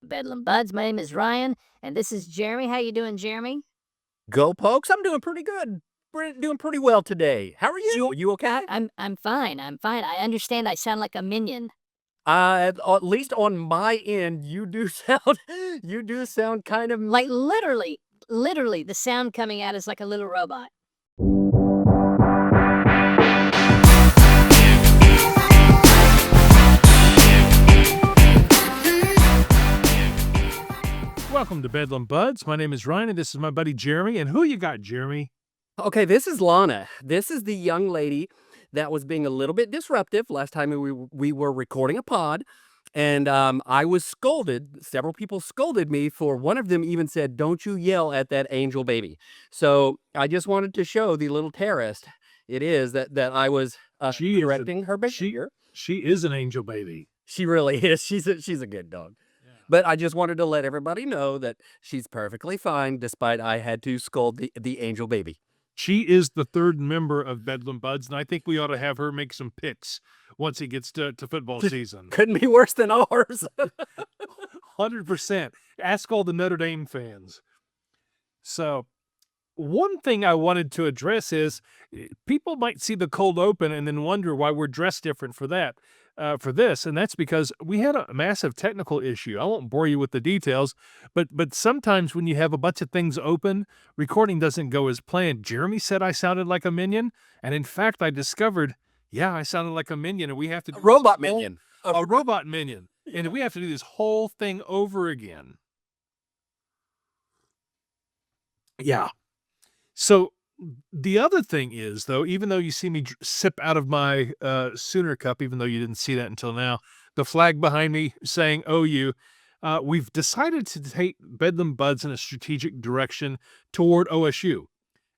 Bedlam Buds. My name is Ryan, and this is Jeremy. How you doing, Jeremy? Go Pokes, I'm doing pretty good. We're doing pretty well today. How are you? You okay? I'm fine. I'm fine. I understand I sound like a minion. At least on my end, you do sound kind of Like literally, the sound coming out is like a little robot. Welcome to Bedlam Buds. My name is Ryan, and this is my buddy Jeremy. And who you got, Jeremy? Okay, this is Lana. This is the young lady that was being a little bit disruptive last time we were recording a pod. And I was scolded. Several people scolded me for one of them even said, "Don't you yell at that angel baby." So I just wanted to show the little terrorist it is that I was directing her behavior. She is an angel baby. She really is. She's a good dog. Yeah. But I just wanted to let everybody know that she's perfectly fine, despite I had to scold the angel baby. She is the third member of Bedlam Buds, and I think we ought to have her make some picks once he gets to football season. Couldn't be worse than ours. 100%. Ask all the Notre Dame fans. So one thing I wanted to address is people might see the cold open and then wonder why we're dressed different for that. For this, and that's because we had a massive technical issue. I won't bore you with the details, but sometimes when you have a bunch of things open, recording doesn't go as planned. Jeremy said I sounded like a minion, and in fact, I discovered, yeah, I sounded like a minion, and we have to do a robot minion. A robot minion, and we have to do this whole thing over again. Yeah. So the other thing is, though, even though you see me sip out of my Sooner cup, even though you didn't see that until now, the flag behind me saying OU, we've decided to take Bedlam Buds in a strategic direction toward OSU.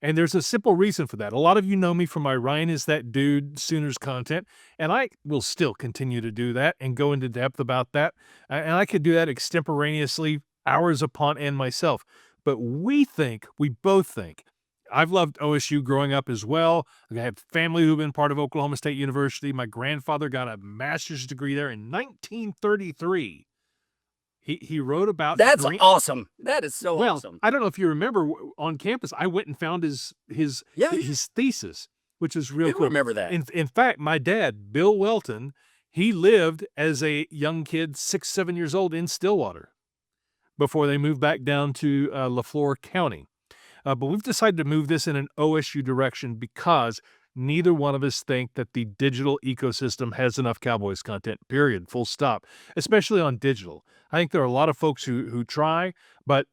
And there's a simple reason for that. A lot of you know me from my Ryan is That Dude Sooners content, and I will still continue to do that and go into depth about that. And I could do that extemporaneously, hours upon end myself. But we both think, I've loved OSU growing up as well. I have family who've been part of Oklahoma State University. My grandfather got a master's degree there in 1933. He wrote about... That's awesome. That is so awesome. I don't know if you remember, on campus, I went and found his thesis, which is real cool. I remember that. In fact, my dad, Bill Welton, he lived as a young kid, 6, 7 years old in Stillwater before they moved back down to LaFleur County. But we've decided to move this in an OSU direction because neither one of us think that the digital ecosystem has enough Cowboys content, period, full stop, especially on digital. I think there are a lot of folks who try, but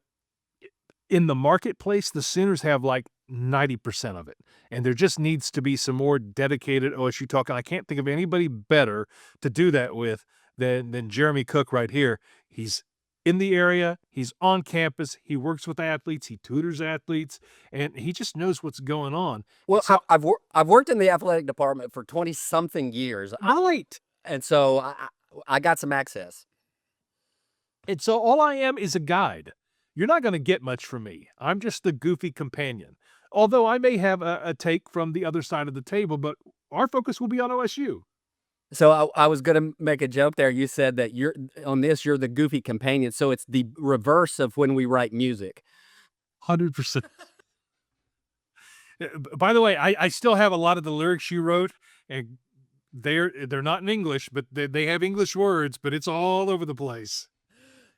in the marketplace, the Sooners have like 90% of it. And there just needs to be some more dedicated OSU talk. And I can't think of anybody better to do that with than Jeremy Cook right here. He's in the area, he's on campus, he works with athletes, he tutors athletes, and he just knows what's going on. Well, so, I've worked in the athletic department for 20-something years. Right. And so I got some access. And so all I am is a guide. You're not going to get much from me. I'm just the goofy companion. Although I may have a take from the other side of the table, but our focus will be on OSU. So I was going to make a joke there. You said that you're the goofy companion. So it's the reverse of when we write music. 100%. By the way, I still have a lot of the lyrics you wrote, and they're not in English, but they have English words, but it's all over the place.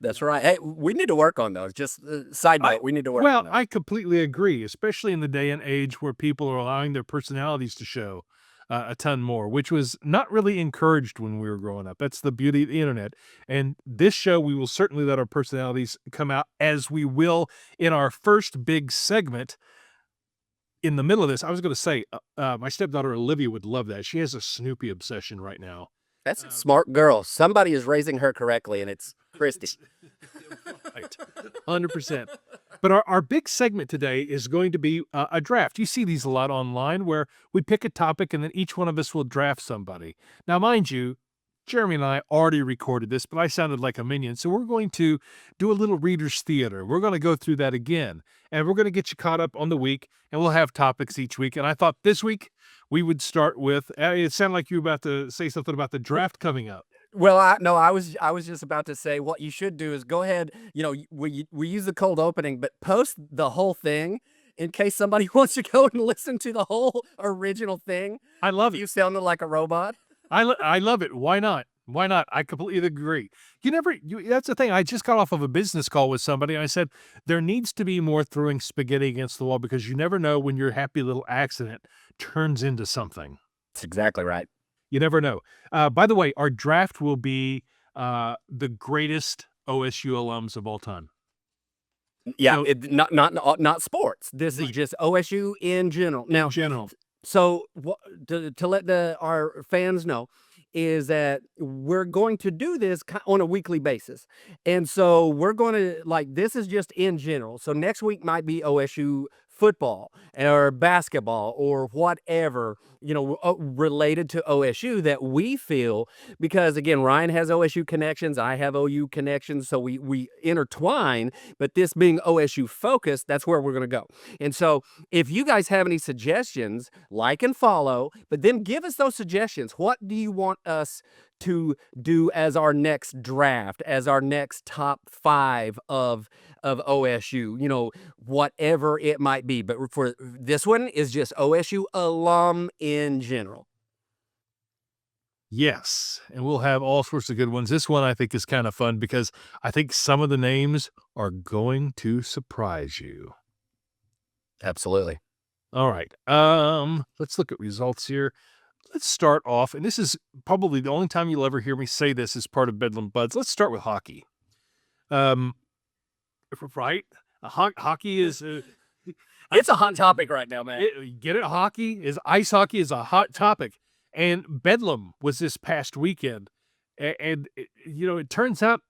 That's right. Hey, we need to work on those. Just side note, we need to work on those. Well, I completely agree, especially in the day and age where people are allowing their personalities to show a ton more, which was not really encouraged when we were growing up. That's the beauty of the internet. And this show, we will certainly let our personalities come out, as we will in our first big segment. In the middle of this, I was going to say, my stepdaughter Olivia would love that. She has a Snoopy obsession right now. That's a smart girl. Somebody is raising her correctly, and it's Christy. Right. 100%. But our big segment today is going to be a draft. You see these a lot online where we pick a topic and then each one of us will draft somebody. Now, mind you, Jeremy and I already recorded this, but I sounded like a minion. So we're going to do a little reader's theater. We're going to go through that again. And we're going to get you caught up on the week. And we'll have topics each week. And I thought this week we would start with, it sounded like you were about to say something about the draft coming up. Well, no, I was just about to say what you should do is go ahead, we use the cold opening, but post the whole thing in case somebody wants to go and listen to the whole original thing. I love it. You sounded like a robot. I love it. Why not? Why not? I completely agree. That's the thing. I just got off of a business call with somebody. And I said, there needs to be more throwing spaghetti against the wall because you never know when your happy little accident turns into something. That's exactly right. You never know. By the way, our draft will be the greatest OSU alums of all time. Yeah, So, not sports. This is just OSU in general. Now, general. so to let our fans know is that we're going to do this on a weekly basis. And so we're going to this is just in general. So next week might be OSU football or basketball or whatever, related to OSU that we feel, because again, Ryan has OSU connections, I have OU connections, so we intertwine, but this being OSU focused, that's where we're going to go. And so if you guys have any suggestions, like and follow, but then give us those suggestions. What do you want us to do as our next draft, as our next top 5 of OSU, whatever it might be. But for this one is just OSU alum in general. Yes, and we'll have all sorts of good ones. This one I think is kind of fun because I think some of the names are going to surprise you. Absolutely. All right. Let's look at results here. Let's start off, and this is probably the only time you'll ever hear me say this as part of Bedlam Buds. Let's start with hockey. Right? Hockey is it's a hot topic right now, man. Get it? Ice hockey is a hot topic, and Bedlam was this past weekend, and it turns out,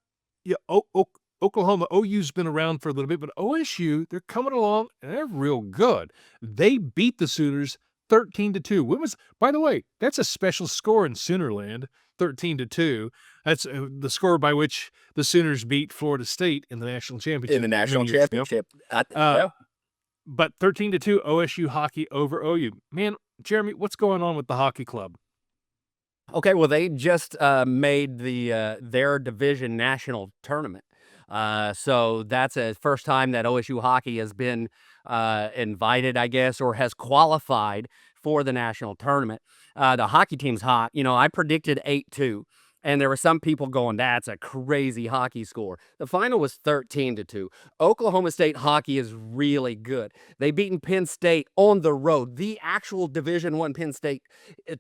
Oklahoma OU's been around for a little bit, but OSU, they're coming along and they're real good. They beat the Sooners 13-2. By the way, that's a special score in Soonerland, 13-2. That's the score by which the Sooners beat Florida State in the national championship. But 13-2 OSU hockey over OU. Man, Jeremy, what's going on with the hockey club? Okay, well, they just made their division national tournament. So that's a first time that OSU hockey has been invited, I guess, or has qualified for the national tournament. The hockey team's hot. I predicted 8-2, and there were some people going, that's a crazy hockey score. The final was 13-2. Oklahoma State hockey is really good. They beaten Penn State on the road, the actual Division I Penn State,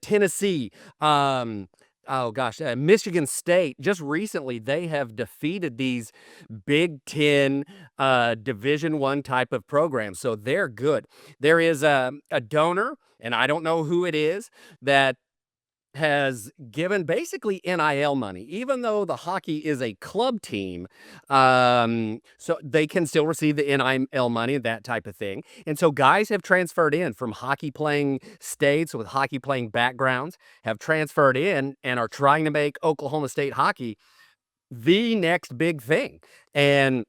Tennessee, Michigan State. Just recently, they have defeated these Big Ten Division I type of programs, so they're good. There is a donor, and I don't know who it is, that has given basically NIL money, even though the hockey is a club team, so they can still receive the NIL money and that type of thing. And so guys have transferred in from hockey playing states with hockey playing backgrounds, have transferred in and are trying to make Oklahoma State hockey the next big thing. And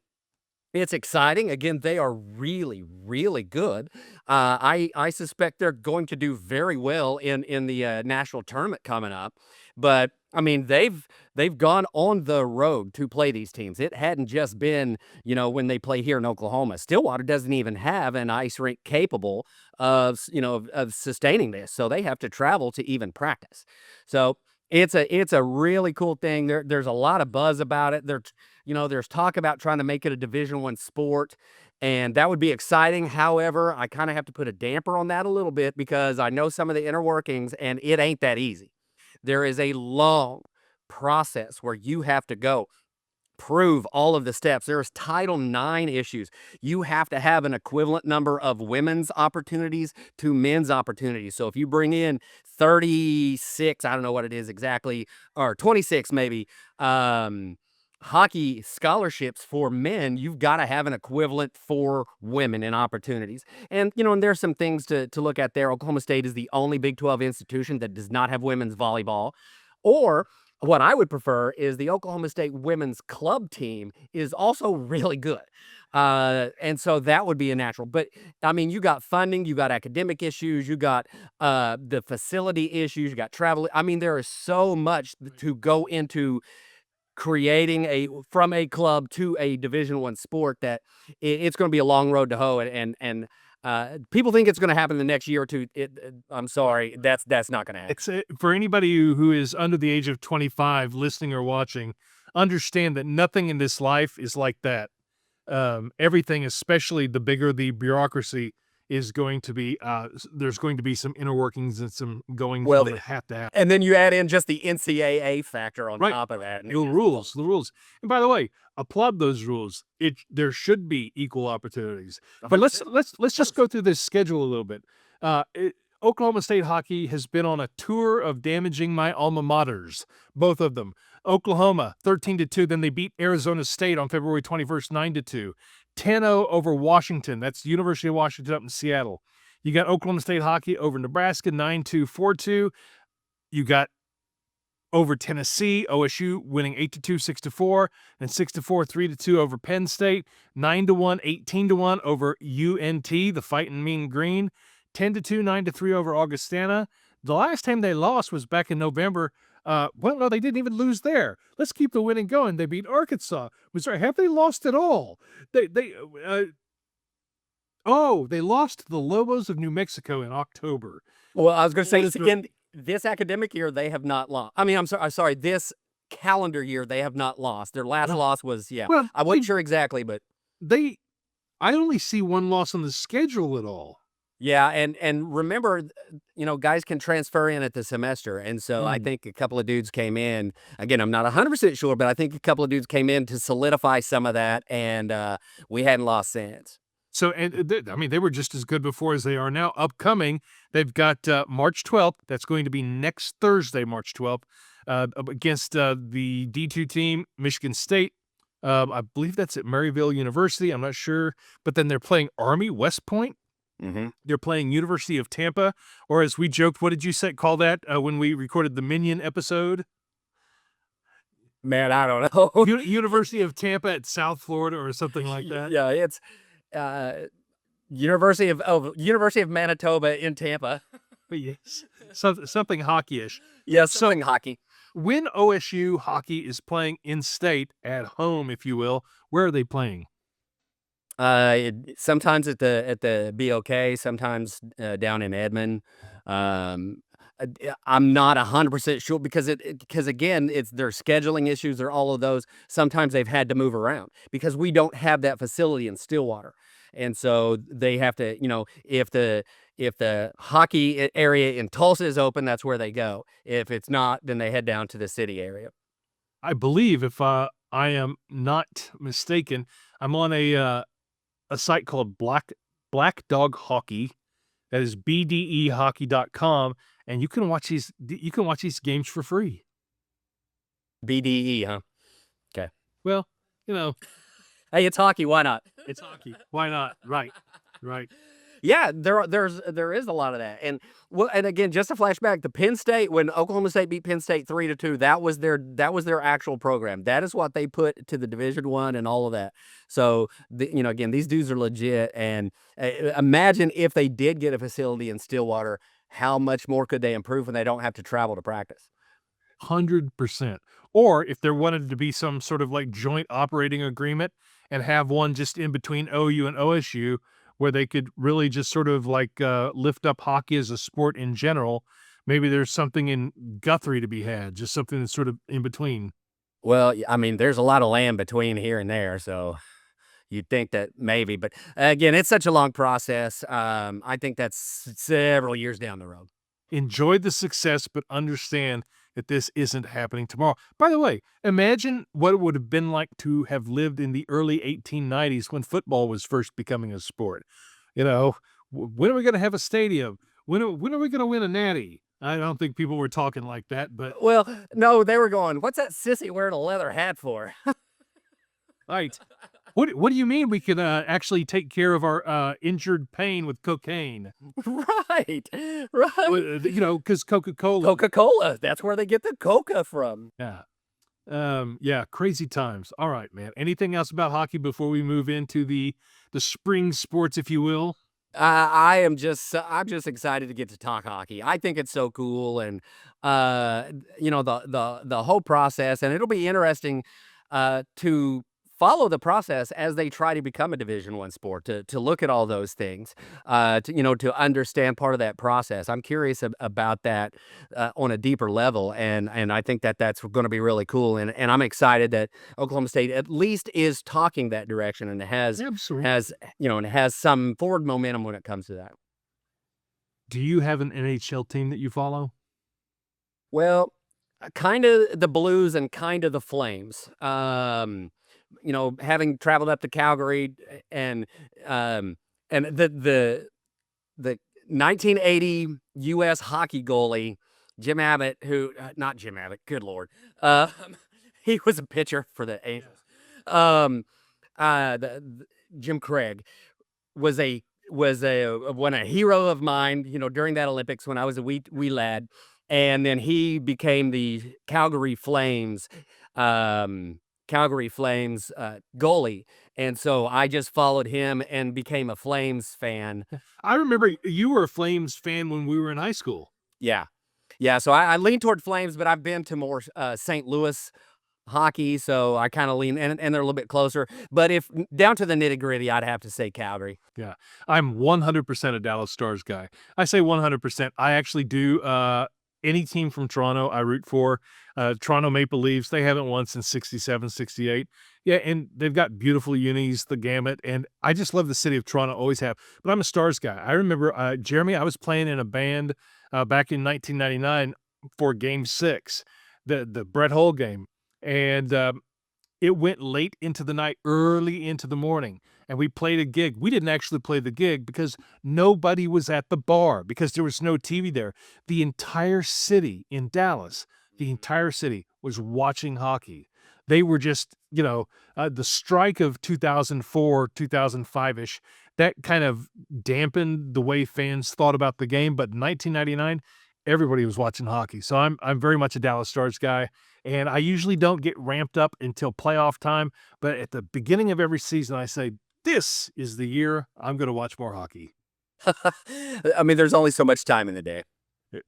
it's exciting. Again, they are really, really good. I suspect they're going to do very well in the national tournament coming up. But I mean, they've gone on the road to play these teams. It hadn't just been, when they play here in Oklahoma. Stillwater doesn't even have an ice rink capable of sustaining this. So they have to travel to even practice. So it's a really cool thing. There's a lot of buzz about it. There's talk about trying to make it a Division I sport, and that would be exciting. However, I kind of have to put a damper on that a little bit because I know some of the inner workings, and it ain't that easy. There is a long process where you have to go prove all of the steps. There's Title IX issues. You have to have an equivalent number of women's opportunities to men's opportunities. So if you bring in 36, I don't know what it is exactly, or 26 maybe, hockey scholarships for men, you've got to have an equivalent for women in opportunities. And, and there's some things to look at there. Oklahoma State is the only Big 12 institution that does not have women's volleyball. Or what I would prefer is the Oklahoma State women's club team is also really good. And so that would be a natural. But I mean, you got funding, you got academic issues, you got the facility issues, you got travel. I mean, there is so much to go into creating from a club to a Division I sport that it's going to be a long road to hoe, and people think it's going to happen the next year or two. I'm sorry, that's not going to happen. It's for anybody who is under the age of 25 listening or watching, understand that nothing in this life is like that. Everything, especially the bigger the bureaucracy, is going to be, there's going to be some inner workings and some goings Well, that have to happen. And then you add in just the NCAA factor on Right. top of that. The rules. And by the way, applaud those rules. There should be equal opportunities. But let's just go through this schedule a little bit. Oklahoma State hockey has been on a tour of damaging my alma maters, both of them. Oklahoma 13-2, then they beat Arizona State on February 21st, 9-2. 10-0 over Washington. That's University of Washington up in Seattle. You got Oklahoma State hockey over Nebraska 9-2, 4-2. You got over Tennessee, OSU winning 8-2, 6-4, and 6-4, 3-2 over Penn State, 9-1, 18-1 over UNT, the Fightin' Mean Green, 10-2, 9-3 over Augustana. The last time they lost was back in November. Well, no, they didn't even lose there. Let's keep the winning going. They beat Arkansas. Missouri. Have they lost at all? They lost to the Lobos of New Mexico in October. Well, I was going to say this again. This academic year, they have not lost. I mean, I'm sorry. This calendar year, they have not lost. Their last loss was, Well, I wasn't sure exactly, but I only see one loss on the schedule at all. yeah. And remember, guys can transfer in at the semester. And so I think a couple of dudes came in. Again, I'm not 100% sure, but I think a couple of dudes came in to solidify some of that. And we hadn't lost since. So, they were just as good before as they are now. Upcoming, they've got March 12th. That's going to be next Thursday, March 12th, against the D2 team, Michigan State. I believe that's at Maryville University. I'm not sure. But then they're playing Army, West Point. Mm-hmm. They're playing University of Tampa. Or as we joked, what did you call that when we recorded the Minion episode? Man, I don't know. University of Tampa at South Florida or something like that. Yeah, it's University of Manitoba in Tampa. Yes. Something hockey-ish. Yes, something hockey. When OSU hockey is playing in state at home, if you will, where are they playing? Sometimes at the BOK, sometimes down in Edmond. I'm not 100% sure because again, it's their scheduling issues or all of those. Sometimes they've had to move around because we don't have that facility in Stillwater. And so they have to, if the hockey area in Tulsa is open, that's where they go. If it's not, then they head down to the city area. I believe, if I am not mistaken, I'm on a site called Black Dog Hockey. That is bdehockey.com, and you can watch these games for free. BDE, huh? Okay. Well, hey, it's hockey. Why not? It's hockey. Why not? Right. Yeah, there is a lot of that, and again, just a flashback, the Penn State when Oklahoma State beat Penn State 3-2, that was their actual program. That is what they put to the Division I and all of that. So again, these dudes are legit, and imagine if they did get a facility in Stillwater, how much more could they improve when they don't have to travel to practice? 100%. Or if there wanted to be some sort of like joint operating agreement and have one just in between OU and OSU, where they could really just sort of like lift up hockey as a sport in general. Maybe there's something in Guthrie to be had, just something that's sort of in between. Well, I mean, there's a lot of land between here and there, so you'd think that maybe. But again, it's such a long process. I think that's several years down the road. Enjoy the success, but understand that this isn't happening tomorrow. By the way, imagine what it would have been like to have lived in the early 1890s when football was first becoming a sport. When are we going to have a stadium? When are we going to win a natty? I don't think people were talking like that, but... Well, no, they were going, what's that sissy wearing a leather hat for? Right. What do you mean we can actually take care of our injured pain with cocaine? Right. Because Coca-Cola. Coca-Cola. That's where they get the coca from. Yeah. Yeah, crazy times. All right, man. Anything else about hockey before we move into the spring sports, if you will? I'm just excited to get to talk hockey. I think it's so cool, and uh, the whole process, and it'll be interesting to follow the process as they try to become a Division One sport. To look at all those things, to understand part of that process. I'm curious about that on a deeper level, and I think that that's going to be really cool, and I'm excited that Oklahoma State at least is talking that direction and Absolutely. has some forward momentum when it comes to that. Do you have an NHL team that you follow? Well, kinda the Blues and kinda the Flames. Having traveled up to Calgary and, um, and the 1980 US hockey goalie, Jim Abbott, who not Jim Abbott, good lord. Um, he was a pitcher for the Angels. Um, the Jim Craig was a hero of mine, during that Olympics when I was a wee lad, and then he became the Calgary Flames goalie, and so I just followed him and became a Flames fan. I remember you were a Flames fan when we were in high school. Yeah, yeah. So I lean toward Flames, but I've been to more St. Louis hockey, so I kind of lean, and they're a little bit closer. But if down to the nitty gritty, I'd have to say Calgary. Yeah. I'm 100% a Dallas Stars guy. I say 100%. I actually do. Any team from Toronto, I root for. Toronto Maple Leafs, they haven't won since 67, 68. Yeah, and they've got beautiful unis, the gamut, and I just love the city of Toronto, always have. But I'm a Stars guy. I remember, Jeremy, I was playing in a band back in 1999 for Game 6, the Brett Hull game. And it went late into the night, early into the morning, and we played a gig. We didn't actually play the gig because nobody was at the bar because there was no TV there. The entire city in Dallas, the entire city was watching hockey. They were just, the strike of 2004, 2005-ish, that kind of dampened the way fans thought about the game. But in 1999, everybody was watching hockey. So I'm very much a Dallas Stars guy. And I usually don't get ramped up until playoff time, but at the beginning of every season, I say, this is the year I'm going to watch more hockey. I mean, there's only so much time in the day.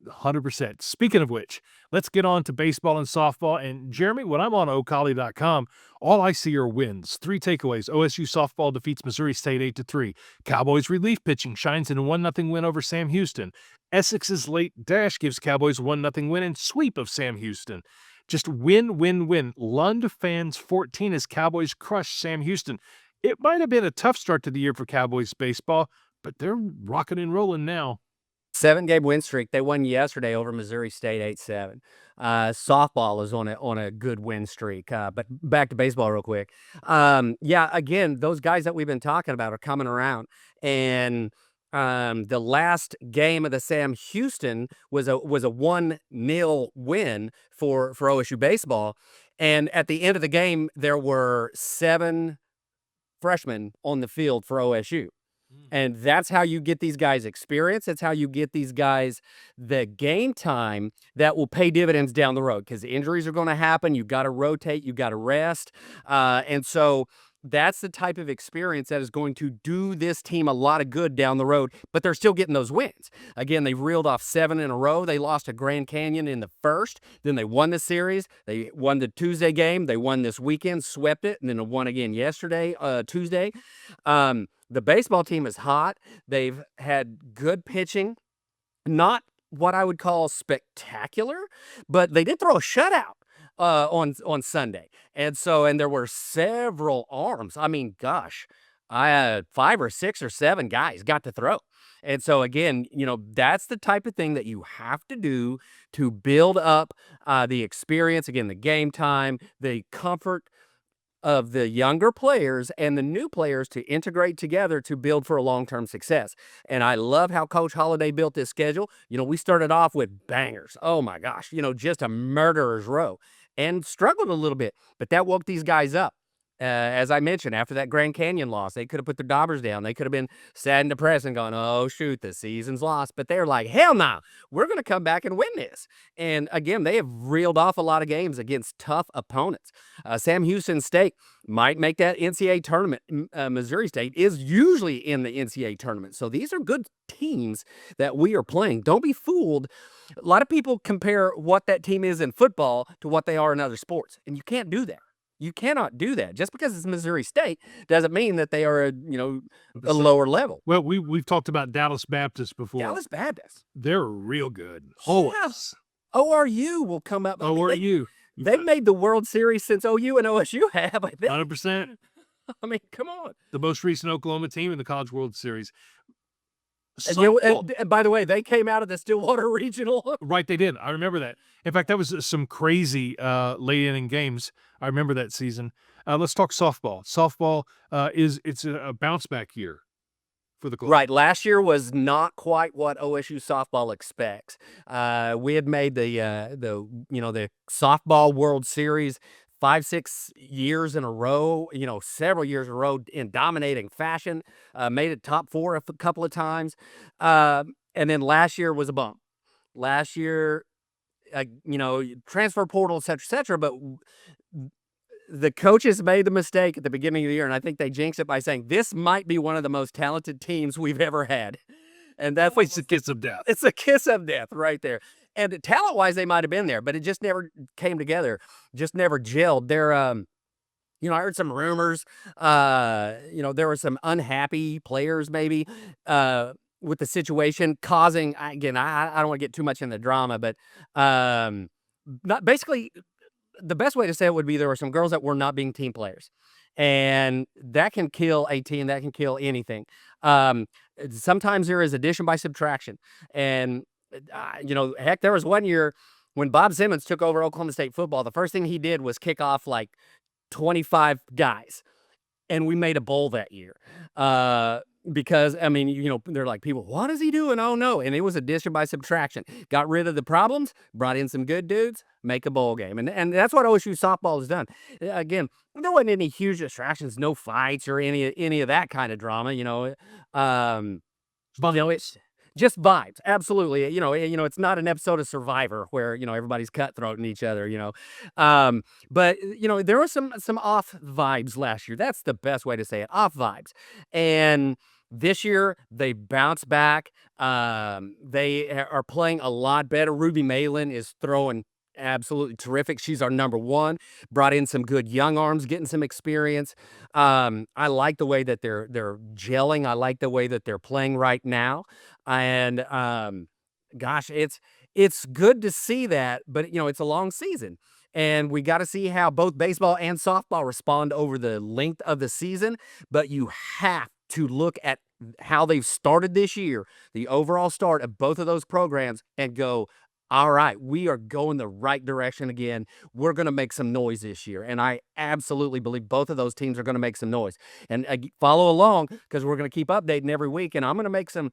100%. Speaking of which, let's get on to baseball and softball. And Jeremy, when I'm on Ocali.com, all I see are wins. 3 takeaways. OSU softball defeats Missouri State 8-3. Cowboys relief pitching shines in a 1-0 win over Sam Houston. Essex's late dash gives Cowboys a 1-0 win and sweep of Sam Houston. Just win, win, win. Lund fans 14 as Cowboys crush Sam Houston. It might have been a tough start to the year for Cowboys baseball, but they're rocking and rolling now. 7-game win streak. They won yesterday over Missouri State 8-7. Softball is on a good win streak. But back to baseball real quick. Yeah, again, those guys that we've been talking about are coming around. And the last game of the Sam Houston was a 1-0 win for OSU baseball. And at the end of the game, there were 7 freshmen on the field for OSU. And that's how you get these guys experience. It's how you get these guys the game time that will pay dividends down the road because injuries are going to happen. You've got to rotate. You've got to rest. And so that's the type of experience that is going to do this team a lot of good down the road, but they're still getting those wins. Again, they reeled off 7 in a row. They lost to Grand Canyon in the first. Then they won the series. They won the Tuesday game. They won this weekend, swept it, and then they won again yesterday, Tuesday. The baseball team is hot. They've had good pitching, not what I would call spectacular, but they did throw a shutout on Sunday. And there were several arms. I mean, gosh, I had 5 or 6 or 7 guys got to throw. And so again, that's the type of thing that you have to do to build up the experience, again, the game time, the comfort of the younger players and the new players to integrate together to build for a long-term success. And I love how Coach Holliday built this schedule. We started off with bangers. Oh my gosh, just a murderer's row and struggled a little bit, but that woke these guys up. As I mentioned, after that Grand Canyon loss, they could have put the Daubers down. They could have been sad and depressed and gone, oh, shoot, the season's lost. But they're like, hell no, we're going to come back and win this. And again, they have reeled off a lot of games against tough opponents. Sam Houston State might make that NCAA tournament. Missouri State is usually in the NCAA tournament. So these are good teams that we are playing. Don't be fooled. A lot of people compare what that team is in football to what they are in other sports, and you can't do that. You cannot do that. Just because it's Missouri State doesn't mean that they are a lower level. Well, we've talked about Dallas Baptist before. Dallas Baptist. They're real good. Yes. ORU will come up. ORU. They've made the World Series since OU and OSU have, I think. 100%. I mean, come on. The most recent Oklahoma team in the College World Series. And by the way, they came out of the Stillwater Regional. Right, they did. I remember that. In fact, that was some crazy late inning games. I remember that season. Let's talk softball. Softball it's a bounce back year for the club. Right. Last year was not quite what OSU softball expects. We had made the softball World Series 5-6 years in a row, several years in a row in dominating fashion, made it top 4 a couple of times. And then last year was a bump. Last year, transfer portal, et cetera, but the coaches made the mistake at the beginning of the year, and I think they jinxed it by saying, this might be one of the most talented teams we've ever had. And that's It's a kiss of death. It's a kiss of death right there. And talent-wise, they might have been there, but it just never came together, just never gelled. I heard some rumors, there were some unhappy players maybe with the situation causing, again, I don't want to get too much in the drama, but basically, the best way to say it would be there were some girls that were not being team players. And that can kill a team, that can kill anything. Sometimes there is addition by subtraction. And heck, there was one year when Bob Simmons took over Oklahoma State football. The first thing he did was kick off like 25 guys, and we made a bowl that year. Because, they're like, people, what is he doing? Oh, no. And it was addition by subtraction. Got rid of the problems, brought in some good dudes, make a bowl game. And that's what OSU softball has done. Again, there wasn't any huge distractions, no fights or any of that kind of drama, it's just vibes. Absolutely. It's not an episode of Survivor where, everybody's cutthroating each other, but there were some off vibes last year. That's the best way to say it. Off vibes. And this year they bounced back. They are playing a lot better. Ruby Malin is throwing absolutely terrific. She's our number 1. Brought in some good young arms, getting some experience. I like the way that they're gelling. I like the way that they're playing right now. And gosh, it's good to see that, but it's a long season. And we got to see how both baseball and softball respond over the length of the season. But you have to look at how they've started this year, the overall start of both of those programs, and go, all right, we are going the right direction again. We're going to make some noise this year. And I absolutely believe both of those teams are going to make some noise. And follow along, because we're going to keep updating every week. And I'm going to make some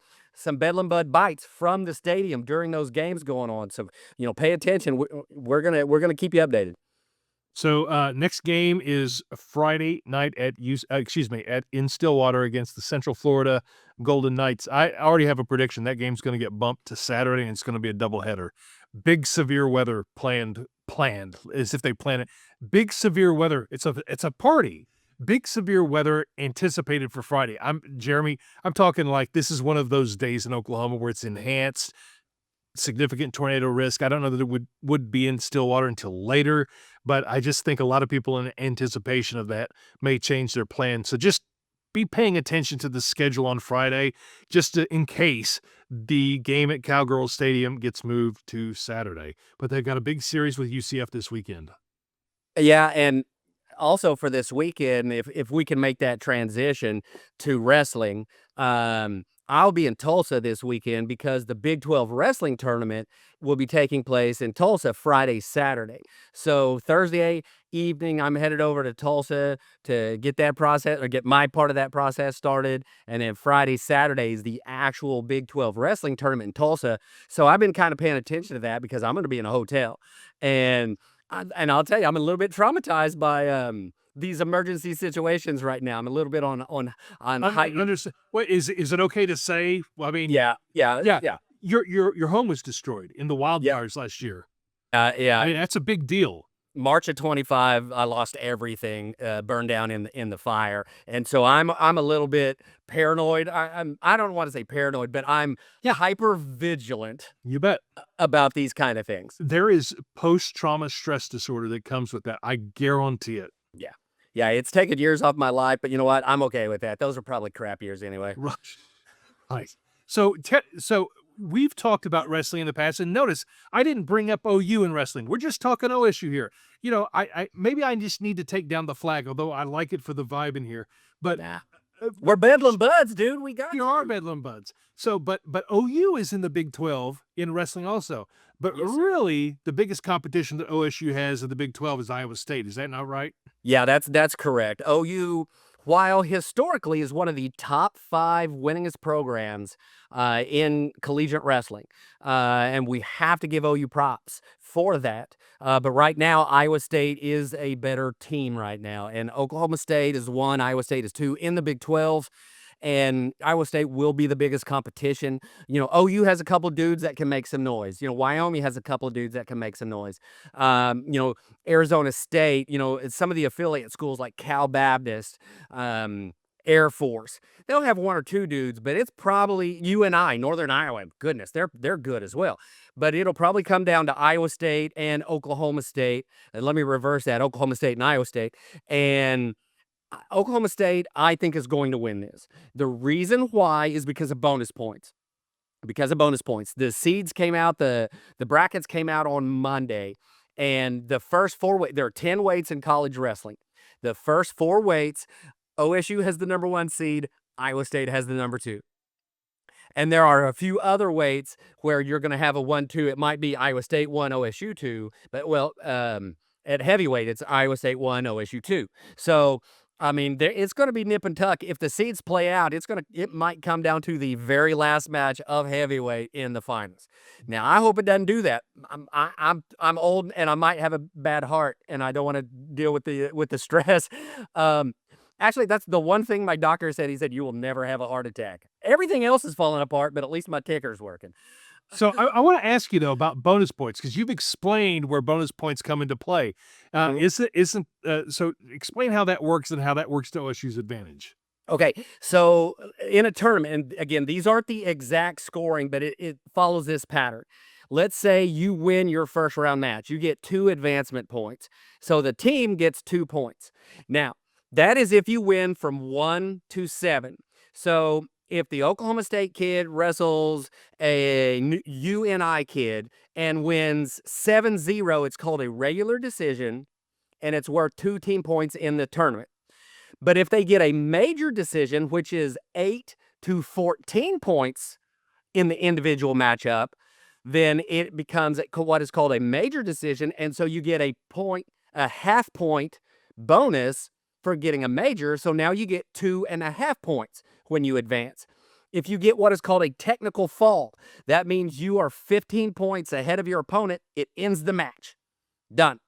Bedlam Bud bites from the stadium during those games going on. So, pay attention. We're going to keep you updated. So next game is Friday night in Stillwater against the Central Florida Golden Knights. I already have a prediction. That game's going to get bumped to Saturday, and it's going to be a doubleheader. Big severe weather planned as if they plan it. Big severe weather. It's a party. Big severe weather anticipated for Friday. Jeremy, I'm talking like this is one of those days in Oklahoma where it's enhanced. Significant tornado risk. I don't know that it would be in Stillwater until later, but I just think a lot of people in anticipation of that may change their plans. So just be paying attention to the schedule on Friday, in case the game at Cowgirls Stadium gets moved to Saturday. But they've got a big series with UCF this weekend. Yeah, and also for this weekend, if we can make that transition to wrestling, I'll be in Tulsa this weekend because the Big 12 wrestling tournament will be taking place in Tulsa Friday, Saturday. So Thursday evening, I'm headed over to Tulsa to get that process, or get my part of that process started. And then Friday, Saturday is the actual Big 12 wrestling tournament in Tulsa. So I've been kind of paying attention to that because I'm going to be in a hotel. And I'll tell you, I'm a little bit traumatized by these emergency situations right now. I'm a little bit on height. Understand. What is it okay to say? Well, I mean, Yeah, yeah, yeah, yeah, your home was destroyed in the yeah, wildfires last year. yeah. I mean, that's a big deal. March of 25, I lost everything, burned down in the fire, and so I'm a little bit paranoid. I don't want to say paranoid, but I'm hyper vigilant You bet. about these kind of things. There is post-trauma stress disorder that comes with that. I guarantee it. Yeah, yeah. It's taken years off my life, but you know what? I'm okay with that. Those are probably crap years anyway. Right. Right. So we've talked about wrestling in the past, and notice I didn't bring up OU in wrestling. We're just talking OSU here. You know, I maybe I just need to take down the flag, although I like it for the vibe in here. But Nah, we're Bedlam Buds, dude. We got you are Bedlam Buds. So, but OU is in the Big 12 in wrestling also. But Yes, sir. really, the biggest competition that OSU has in the Big 12 is Iowa State. Is that not right? Yeah, that's correct. OU, while historically is one of the top 5 winningest programs in collegiate wrestling, and we have to give OU props for that. But right now, Iowa State is a better team right now, and Oklahoma State is 1, Iowa State is 2 in the Big 12. And Iowa State will be the biggest competition. You know, OU has a couple dudes that can make some noise. You know, Wyoming has a couple of dudes that can make some noise. You know, Arizona State, you know, some of the affiliate schools like Cal Baptist, Air Force, they'll have 1 or 2 dudes, but it's probably UNI, Northern Iowa. Goodness, they're good as well. But it'll probably come down to Iowa State and Oklahoma State. And let me reverse that: Oklahoma State and Iowa State. And Oklahoma State, I think, is going to win this. The reason why is because of bonus points. Because of bonus points. The seeds came out, the brackets came out on Monday, and the first 4 weights, there are 10 weights in college wrestling. The first 4 weights, OSU has the number 1 seed, Iowa State has the number 2. And there are a few other weights where you're going to have a 1-2. It might be Iowa State 1, OSU 2, but at heavyweight, it's Iowa State 1, OSU 2. So, I mean, it's going to be nip and tuck. If the seeds play out, it might come down to the very last match of heavyweight in the finals. Now, I hope it doesn't do that. I'm old and I might have a bad heart, and I don't want to deal with the stress. Actually, that's the one thing my doctor said. He said, "You will never have a heart attack. Everything else is falling apart, but at least my ticker's working." So I want to ask you though about bonus points, because you've explained where bonus points come into play. Isn't so explain how that works and how that works to OSU's advantage. Okay, so in a tournament, and again, these aren't the exact scoring, but it follows this pattern. Let's say you win your first round match. You get 2 advancement points. So the team gets 2 points. Now, that is if you win from 1 to 7. So if the Oklahoma State kid wrestles a UNI kid and wins 7-0, it's called a regular decision, and it's worth 2 team points in the tournament. But if they get a major decision, which is 8 to 14 points in the individual matchup, then it becomes what is called a major decision, and so you get a half point bonus for getting a major. So now you get 2.5 points when you advance. If you get what is called a technical fall, that means you are 15 points ahead of your opponent. It ends the match. Done.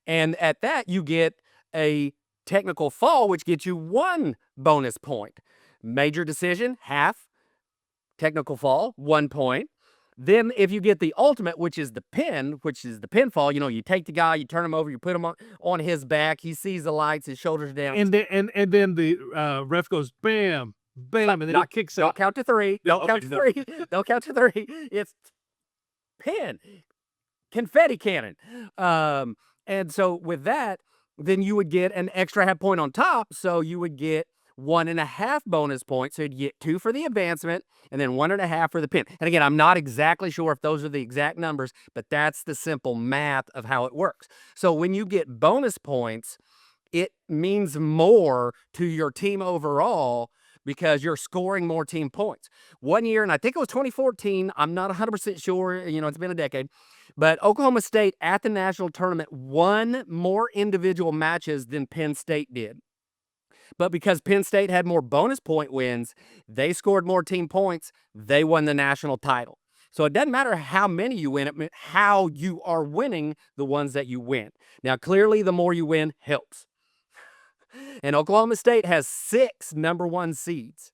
And at that, you get a technical fall, which gets you 1 bonus point. Major decision, half. Technical fall, 1 point. Then if you get the ultimate, which is the pinfall, you know, you take the guy, you turn him over, you put him on his back, he sees the lights, his shoulders are down. And then the ref goes bam, bam, and then he kicks Don't out. count to 3. Don't count to 3. Don't count to 3. It's pin. Confetti cannon. And so with that, then you would get an extra half point on top. So you would get 1.5 bonus points. So you'd get 2 for the advancement and then 1.5 for the pin. And again, I'm not exactly sure if those are the exact numbers, but that's the simple math of how it works. So when you get bonus points, it means more to your team overall because you're scoring more team points. One year, and I think it was 2014, I'm not 100% sure, you know, it's been a decade, but Oklahoma State at the national tournament won more individual matches than Penn State did. But because Penn State had more bonus point wins, they scored more team points, they won the national title. So it doesn't matter how many you win, it how you are winning the ones that you win. Now, clearly, the more you win helps. And Oklahoma State has 6 number 1 seeds.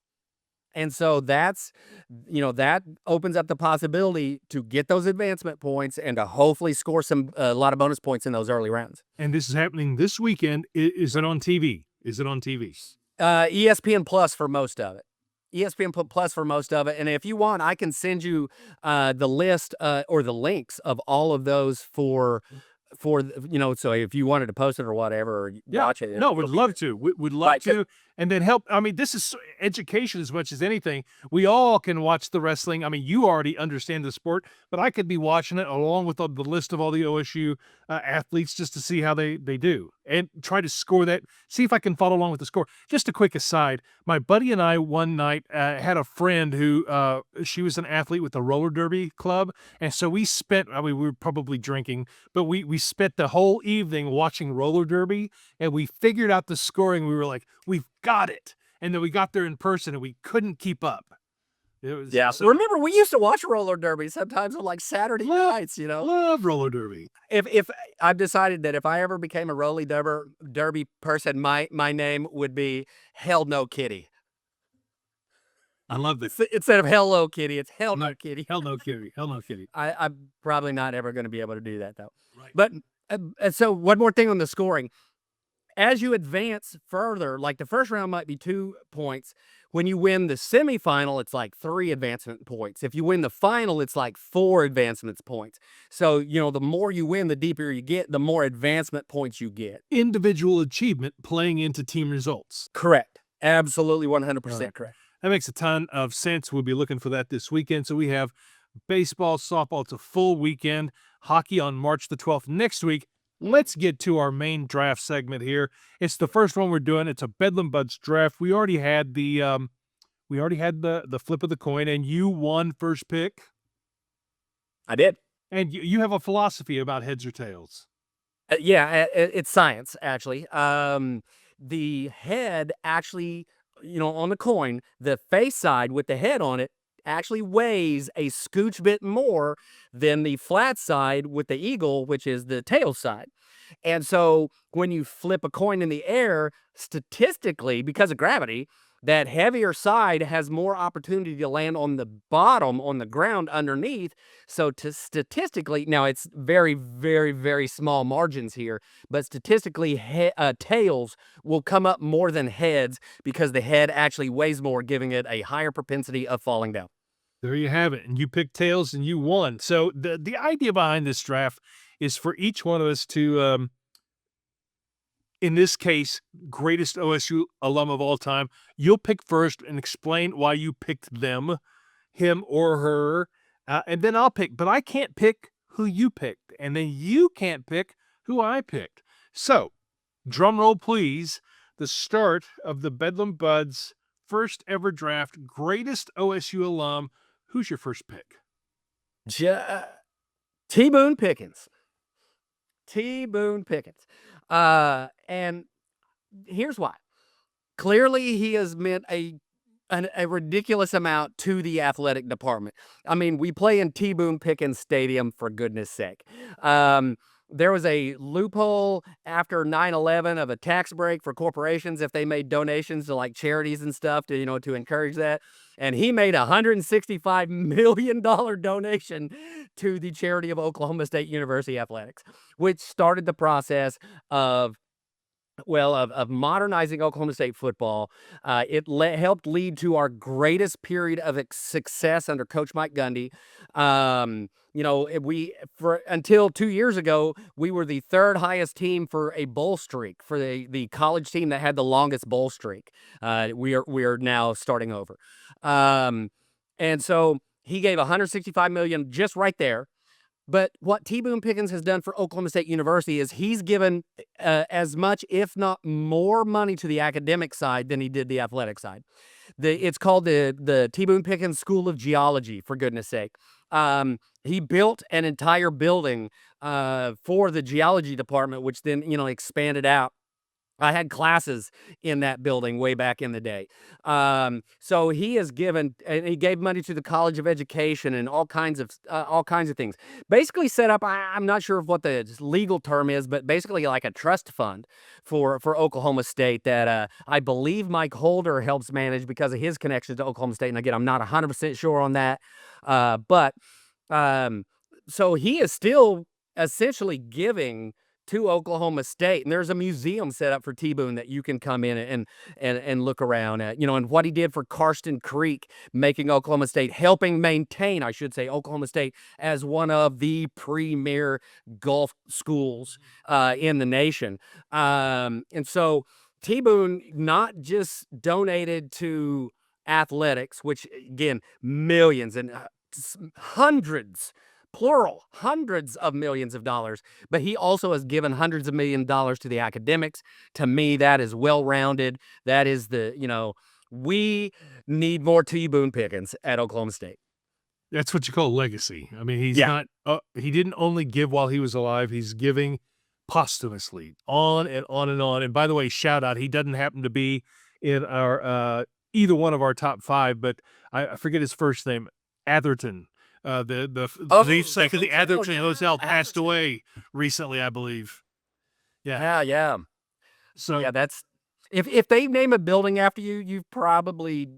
And so that's, that opens up the possibility to get those advancement points and to hopefully score a lot of bonus points in those early rounds. And this is happening this weekend. Is it on TV? Is it on TV? ESPN Plus for most of it. ESPN Plus for most of it. And if you want, I can send you the list or the links of all of those for so if you wanted to post it or whatever, or watch it. No, we'd love to. We'd love to. And then help. I mean, this is education as much as anything. We all can watch the wrestling. I mean, you already understand the sport, but I could be watching it along with the list of all the OSU athletes just to see how they do and try to score that. See if I can follow along with the score. Just a quick aside. My buddy and I one night had a friend who she was an athlete with the roller derby club. And so we spent, we were probably drinking, but we spent the whole evening watching roller derby and we figured out the scoring. We were like, we've got it. And then we got there in person and we couldn't keep up. It was, So remember, we used to watch roller derby sometimes on like Saturday nights, Love roller derby. If I've decided that if I ever became a roller derby person, my name would be Hell No Kitty. I love this. Instead of Hello Kitty, it's Hell No Kitty. Hell no kitty. Hell no kitty. I'm probably not ever going to be able to do that, though. Right. But so one more thing on the scoring. As you advance further, like the first round might be 2 points. When you win the semifinal, it's like 3 advancement points. If you win the final, it's like 4 advancement points. So, the more you win, the deeper you get, the more advancement points you get. Individual achievement playing into team results. Correct. Absolutely 100% correct. That makes a ton of sense. We'll be looking for that this weekend. So we have baseball, softball. It's a full weekend. Hockey on March the 12th next week. Let's get to our main draft segment here. It's the first one we're doing. It's a Bedlam Buds draft. We already had the flip of the coin, and you won first pick. I did. And you have a philosophy about heads or tails. It's science, actually. The head actually, on the coin, the face side with the head on it actually weighs a scooch bit more than the flat side with the eagle, which is the tail side. And so when you flip a coin in the air, statistically, because of gravity, that heavier side has more opportunity to land on the bottom, on the ground underneath. So statistically, now it's very, very, very small margins here, but statistically, tails will come up more than heads because the head actually weighs more, giving it a higher propensity of falling down. There you have it. And you picked tails and you won. So the idea behind this draft is for each one of us to, in this case, greatest OSU alum of all time. You'll pick first and explain why you picked them, him or her, and then I'll pick. But I can't pick who you picked, and then you can't pick who I picked. So, drum roll, please. The start of the Bedlam Buds first ever draft, greatest OSU alum. Who's your first pick? T. Boone Pickens. T. Boone Pickens. And here's why. Clearly, he has meant a ridiculous amount to the athletic department. I mean, we play in T. Boone Pickens Stadium, for goodness sake. There was a loophole after 9/11 of a tax break for corporations if they made donations to like charities and stuff to encourage that. And he made a $165 million donation to the charity of Oklahoma State University Athletics, which started the process of modernizing Oklahoma State football. It helped lead to our greatest period of success under Coach Mike Gundy. Until 2 years ago, we were the 3rd highest team for a bowl streak, for the college team that had the longest bowl streak. We are now starting over. And so he gave $165 million just right there. But what T. Boone Pickens has done for Oklahoma State University is he's given as much, if not more, money to the academic side than he did the athletic side. It's called the T. Boone Pickens School of Geology, for goodness sake. He built an entire building for the geology department, which then expanded out I had classes in that building way back in the day. So he has given, and he gave money to the College of Education and all kinds of things. Basically set up, I'm not sure of what the legal term is, but basically like a trust fund for Oklahoma State that I believe Mike Holder helps manage because of his connections to Oklahoma State. And again, I'm not 100% sure on that. But so he is still essentially giving to Oklahoma State, and there's a museum set up for T Boone that you can come in and look around at, and what he did for Karsten Creek, making Oklahoma State, helping maintain, I should say, Oklahoma State as one of the premier golf schools in the nation. And so T Boone not just donated to athletics, which again, millions and hundreds, plural, hundreds of millions of dollars, but he also has given hundreds of millions of dollars to the academics. To me, that is well-rounded. That is we need more T. Boone Pickens at Oklahoma State. That's what you call legacy. I mean, he's Yeah. not, he didn't only give while he was alive, he's giving posthumously, on and on and on. And by the way, shout out, he doesn't happen to be in our, either one of our top 5, but I forget his first name, Atherton. The sake of the Atherton Hotel passed away recently, I believe. Yeah. So Yeah, that's if they name a building after you, you've probably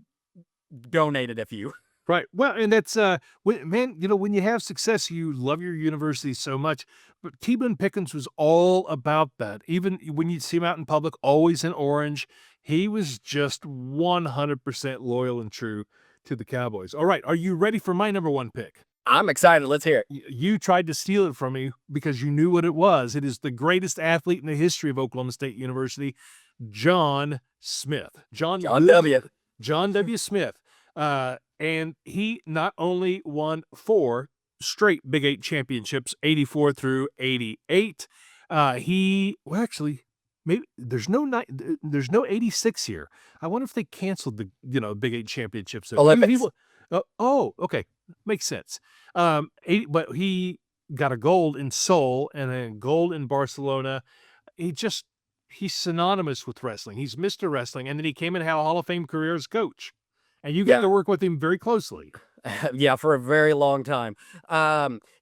donated a few. right. Well, and that's man, when you have success, you love your university so much. But T. Boone Pickens was all about that. Even when you see him out in public, always in orange, he was just 100% loyal and true to the Cowboys. All right, are you ready for my number 1 pick? I'm excited. Let's hear it. You tried to steal it from me because you knew what it was. It is the greatest athlete in the history of Oklahoma State University, John Smith. John W. Smith. And he not only won 4 straight Big 8 championships, 84 through 88. Maybe there's no 86 here. I wonder if they canceled the Big 8 championships. Olympics. Okay. Makes sense. But he got a gold in Seoul and a gold in Barcelona. He's synonymous with wrestling. He's Mr. Wrestling. And then he came and had a Hall of Fame career as coach. And you got to work with him very closely. Yeah, for a very long time.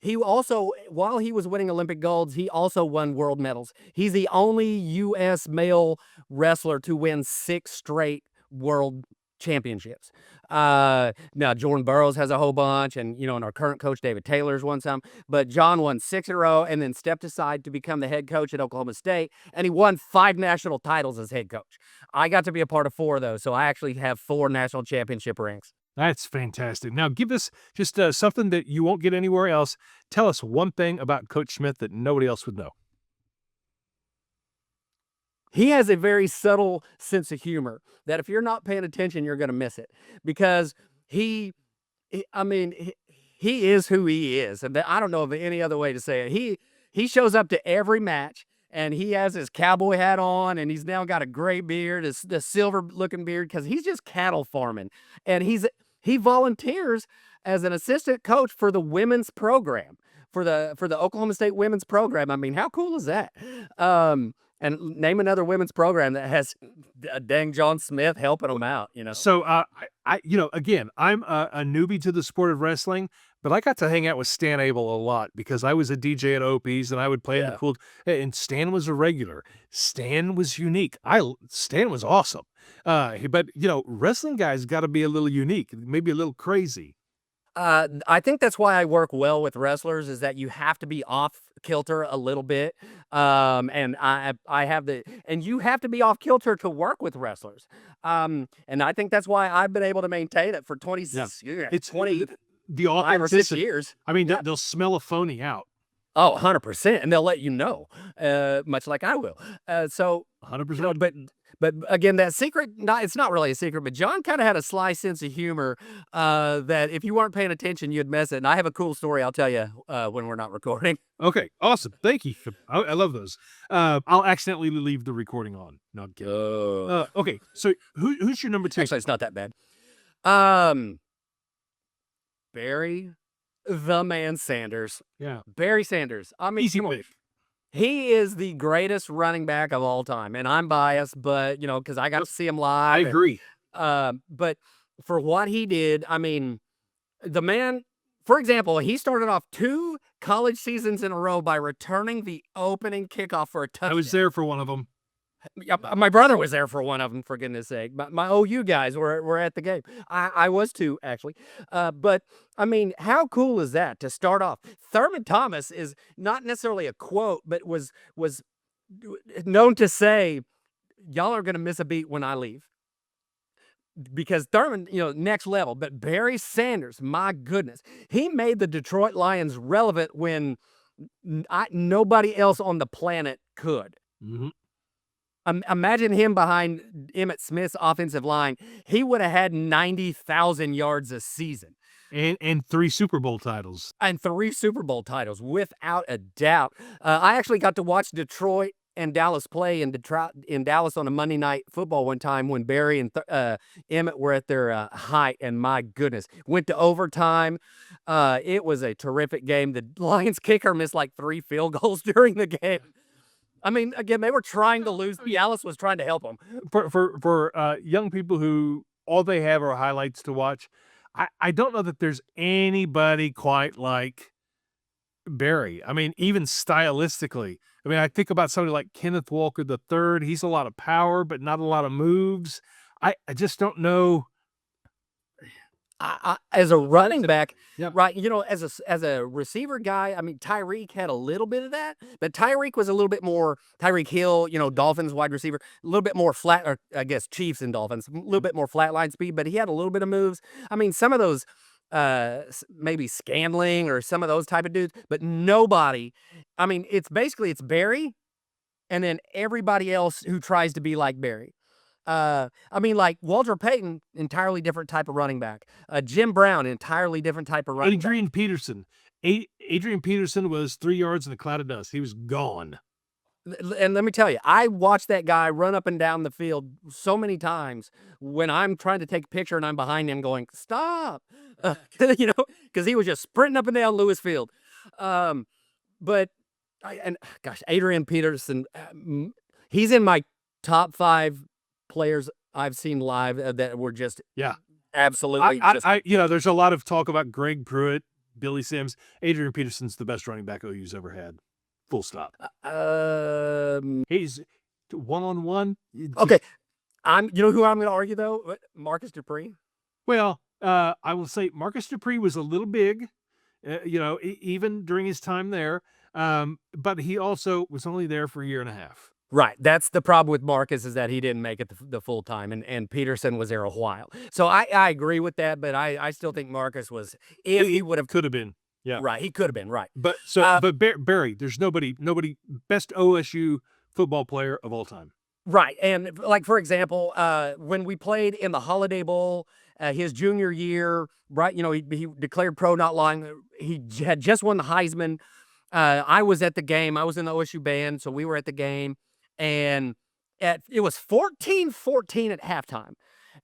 He also, while he was winning Olympic golds, he also won world medals. He's the only U.S. male wrestler to win 6 straight world championships. Now Jordan Burroughs has a whole bunch, and our current coach David Taylor's won some, but John won 6 in a row and then stepped aside to become the head coach at Oklahoma State, and he won 5 national titles as head coach. I got to be a part of 4 of those, so I actually have 4 national championship rings. That's fantastic. Now, give us just something that you won't get anywhere else. Tell us one thing about Coach Smith that nobody else would know. He has a very subtle sense of humor that if you're not paying attention, you're going to miss it, because he is who he is. And I don't know of any other way to say it. He shows up to every match, and he has his cowboy hat on, and he's now got a gray beard, the silver looking beard, because he's just cattle farming. And he volunteers as an assistant coach for the women's program, for the Oklahoma State women's program. I mean, how cool is that? And name another women's program that has a dang John Smith helping them out, So, again, I'm a newbie to the sport of wrestling, but I got to hang out with Stan Abel a lot because I was a DJ at Opie's and I would play in the cool. And Stan was a regular. Stan was unique. Stan was awesome. But wrestling guys got to be a little unique, maybe a little crazy. I think that's why I work well with wrestlers, is that you have to be off kilter a little bit. And and you have to be off kilter to work with wrestlers. And I think that's why I've been able to maintain it for 26 years. It's 25 or 6 authenticity. years. I mean, they'll smell a phony out. Oh, 100%. And they'll let you know, much like I will. So 100%. But again, that secret, it's not really a secret, but John kind of had a sly sense of humor that if you weren't paying attention, you'd miss it. And I have a cool story I'll tell you when we're not recording. Okay, awesome. Thank you. I love those. I'll accidentally leave the recording on. No, I'm kidding. Okay, so who's your number 2? Actually, it's not that bad. Barry the Man Sanders. Yeah. Barry Sanders. I mean, Easy come on. pick. He is the greatest running back of all time, and I'm biased, but, because I got to see him I live. agree. But for what he did, I mean, the man, for example, he started off 2 college seasons in a row by returning the opening kickoff for a touchdown. I was there for one of them. Yeah, my brother was there for one of them, for goodness sake. My OU guys were at the game. I was too, actually. But, I mean, how cool is that to start off? Thurman Thomas is not necessarily a quote, but was known to say, y'all are going to miss a beat when I leave. Because Thurman, next level. But Barry Sanders, my goodness, he made the Detroit Lions relevant when nobody else on the planet could. Mm-hmm. Imagine him behind Emmitt Smith's offensive line. He would have had 90,000 yards a season. And 3 Super Bowl titles. And 3 Super Bowl titles, without a doubt. I actually got to watch Detroit and Dallas play in Dallas on a Monday Night Football one time when Barry and Emmett were at their height, and my goodness, went to overtime. It was a terrific game. The Lions kicker missed like 3 field goals during the game. I mean, again, they were trying to lose. Dallas was trying to help them. For young people who all they have are highlights to watch, I don't know that there's anybody quite like Barry. I mean, even stylistically. I mean, I think about somebody like Kenneth Walker III. He's a lot of power, but not a lot of moves. I just don't know. As a running back, Yep. right? As a receiver guy, I mean, Tyreek had a little bit of that, but Tyreek was a little bit more Tyreek Hill, Dolphins wide receiver, a little bit more flat, or I guess Chiefs and Dolphins, a little bit more flatline speed, but he had a little bit of moves. I mean, some of those, maybe Scandling or some of those type of dudes, but nobody. I mean, it's Barry, and then everybody else who tries to be like Barry. I mean, like Walter Payton, entirely different type of running back. Jim Brown, entirely different type of running back. Adrian Peterson. Adrian Peterson was 3 yards in a cloud of dust. He was gone. And let me tell you, I watched that guy run up and down the field so many times when I'm trying to take a picture and I'm behind him going, stop, because he was just sprinting up and down Lewis Field. But Adrian Peterson, he's in my top 5 players I've seen live that were just absolutely. There's a lot of talk about Greg Pruitt, Billy Sims. Adrian Peterson's the best running back OU's ever had. Full stop. He's one-on-one. Okay, who I'm going to argue though? Marcus Dupree. Well, I will say Marcus Dupree was a little big, even during his time there. But he also was only there for a year and a half. Right. That's the problem with Marcus, is that he didn't make it the full time, and Peterson was there a while. So I agree with that, but I still think Marcus was, if he would have, could have been. Yeah. Right. He could have been. Right. But Barry, there's nobody best OSU football player of all time. Right. And like, for example, when we played in the Holiday Bowl, his junior year, right, he declared pro not long. He had just won the Heisman. I was at the game. I was in the OSU band, so we were at the game. And it was 14-14 at halftime.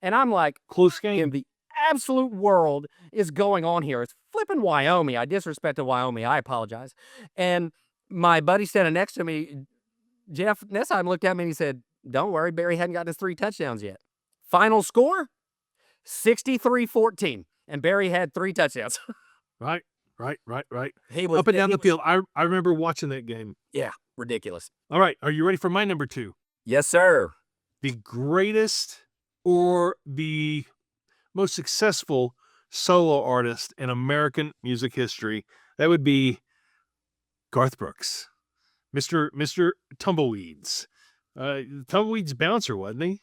And I'm like, close game. In the absolute world is going on here? It's flipping Wyoming. I disrespected Wyoming. I apologize. And my buddy standing next to me, Jeff Nessheim, looked at me and he said, don't worry, Barry hadn't gotten his 3 touchdowns yet. Final score, 63-14. And Barry had 3 touchdowns. Right. He was up and down the field. I remember watching that game. Yeah, ridiculous. All right, are you ready for my number 2? Yes, sir. The greatest or the most successful solo artist in American music history. That would be Garth Brooks, Mr. Tumbleweeds. Tumbleweeds bouncer, wasn't he?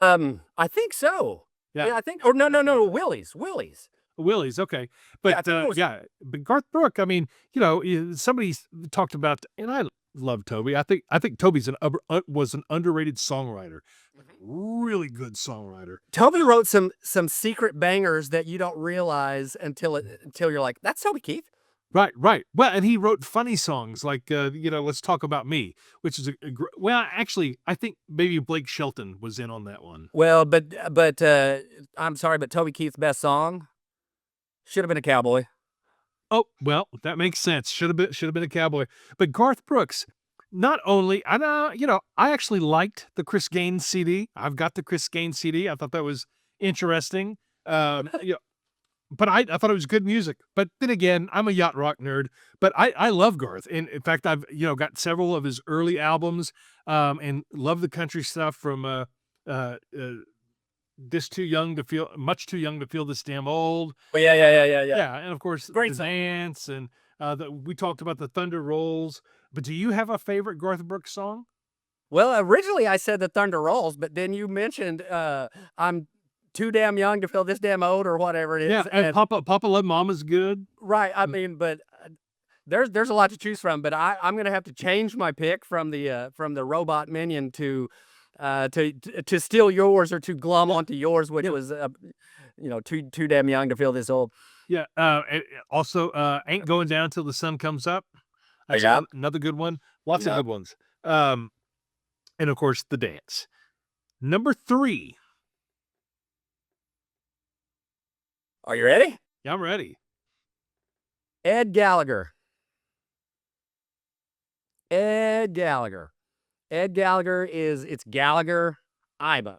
I think so. Yeah, I think. Or no, Willie's. Willie's, okay. But but Garth Brooks, I mean, somebody talked about, and I love Toby. I think Toby's was an underrated songwriter. Really good songwriter. Toby wrote some secret bangers that you don't realize until you're like, that's Toby Keith. Right. Well, and he wrote funny songs like, Let's Talk About Me, which is actually, I think maybe Blake Shelton was in on that one. Well, but I'm sorry, but Toby Keith's best song should have been a cowboy. Oh, well, that makes sense. Should have been a Cowboy. But Garth Brooks, not only, and I actually liked the Chris Gaines CD. I've got the Chris Gaines CD. I thought that was interesting. But I thought it was good music. But then again, I'm a yacht rock nerd. But I love Garth. And in fact, I've got several of his early albums, and love the country stuff from much too young to feel this damn old. Oh, yeah. Yeah, and of course, Great the song. dance, and we talked about the Thunder Rolls. But do you have a favorite Garth Brooks song? Well, originally I said the Thunder Rolls, but then you mentioned I'm too damn young to feel this damn old or whatever it is. Yeah, and Papa Love Mama's good. Right. I mean, but there's a lot to choose from. But I'm gonna have to change my pick from the Robot Minion to steal yours or to glom onto yours, which was too damn young to feel this old. Yeah. Also, Ain't Going Down Till the Sun Comes Up. That's Yeah. another good one. Lots of good ones. And of course, the dance. Number 3. Are you ready? Yeah, I'm ready. Ed Gallagher. Ed Gallagher. Ed Gallagher it's Gallagher Iba.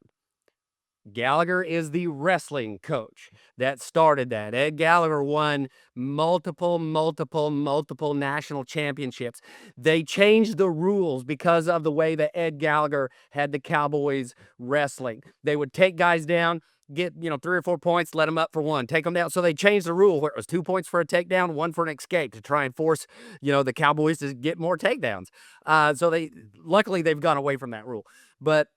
Gallagher is the wrestling coach that started that. Ed Gallagher won multiple national championships. They changed the rules because of the way that Ed Gallagher had the Cowboys wrestling. They would take guys down, get 3 or 4 points, let them up for 1, take them down. So they changed the rule where it was 2 points for a takedown, 1 for an escape to try and force the Cowboys to get more takedowns. So luckily they've gone away from that rule. But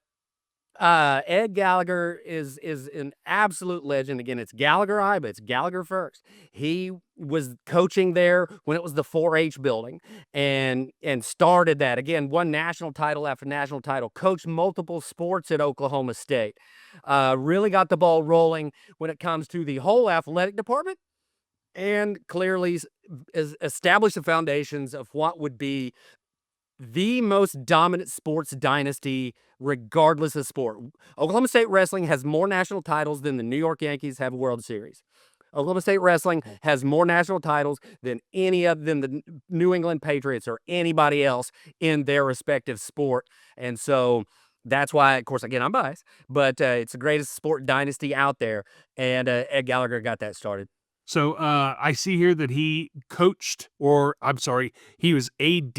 Ed Gallagher is an absolute legend. Again, it's Gallagher Iba. It's Gallagher first. He was coaching there when it was the 4-H building and started that. Again, won national title after national title, coached multiple sports at Oklahoma State. Really got the ball rolling when it comes to the whole athletic department, and clearly established the foundations of what would be the most dominant sports dynasty, regardless of sport. Oklahoma State wrestling has more national titles than the New York Yankees have a World Series. Oklahoma State wrestling has more national titles than the New England Patriots or anybody else in their respective sport. And so that's why, of course, again, I'm biased, but it's the greatest sport dynasty out there. And Ed Gallagher got that started. So I see here that he he was AD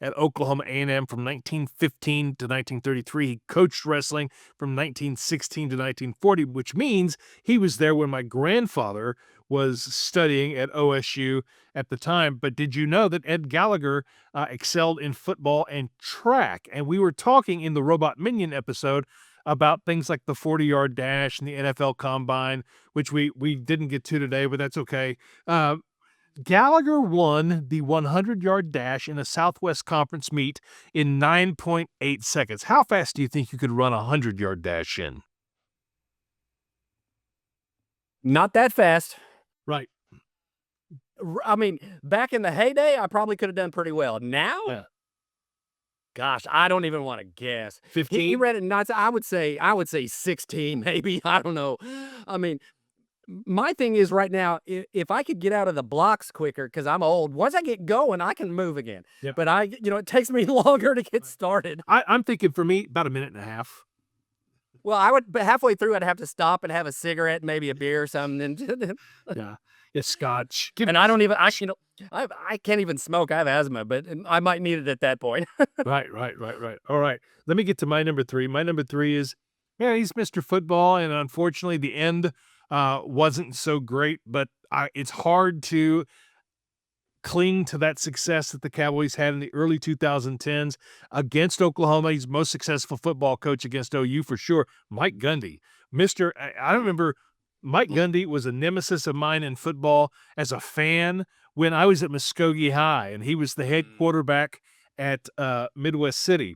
at Oklahoma A&M from 1915 to 1933. He coached wrestling from 1916 to 1940, which means he was there when my grandfather was studying at OSU at the time. But did you know that Ed Gallagher excelled in football and track? And we were talking in the Robot Minion episode about things like the 40-yard dash and the NFL Combine, which we didn't get to today, but that's okay. Gallagher won the 100-yard dash in a Southwest Conference meet in 9.8 seconds. How fast do you think you could run a 100-yard dash in? Not that fast. Right. I mean, back in the heyday, I probably could have done pretty well. Now? Yeah. Gosh, I don't even want to guess. 15? He read it nuts. I would say 16, maybe. I don't know. I mean, my thing is right now, if I could get out of the blocks quicker, because I'm old, once I get going, I can move again. Yep. But it takes me longer to get started. I'm thinking for me, about a minute and a half. Well, but halfway through, I'd have to stop and have a cigarette, maybe a beer or something. Yeah. It's scotch. And I don't even, I can't even smoke. I have asthma, but I might need it at that point. Right. All right. Let me get to my number 3. My number 3 is, he's Mr. Football, and unfortunately the end wasn't so great, but it's hard to cling to that success that the Cowboys had in the early 2010s against Oklahoma. He's most successful football coach against OU for sure. Mike Gundy. I remember Mike Gundy was a nemesis of mine in football as a fan when I was at Muskogee High, and he was the head quarterback at Midwest City.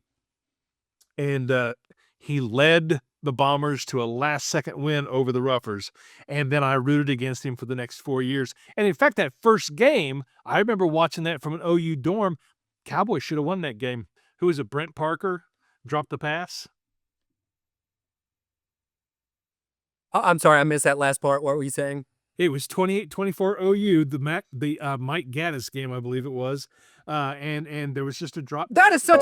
And he led the Bombers to a last-second win over the Roughers, and then I rooted against him for the next 4 years. And in fact, that first game, I remember watching that from an OU dorm. Cowboys should have won that game. Who was it? Brent Parker dropped the pass. I'm sorry, I missed that last part. What were you saying? It was 28-24 OU, the Mike Gaddis game, I believe it was. And there was just a drop. That is such.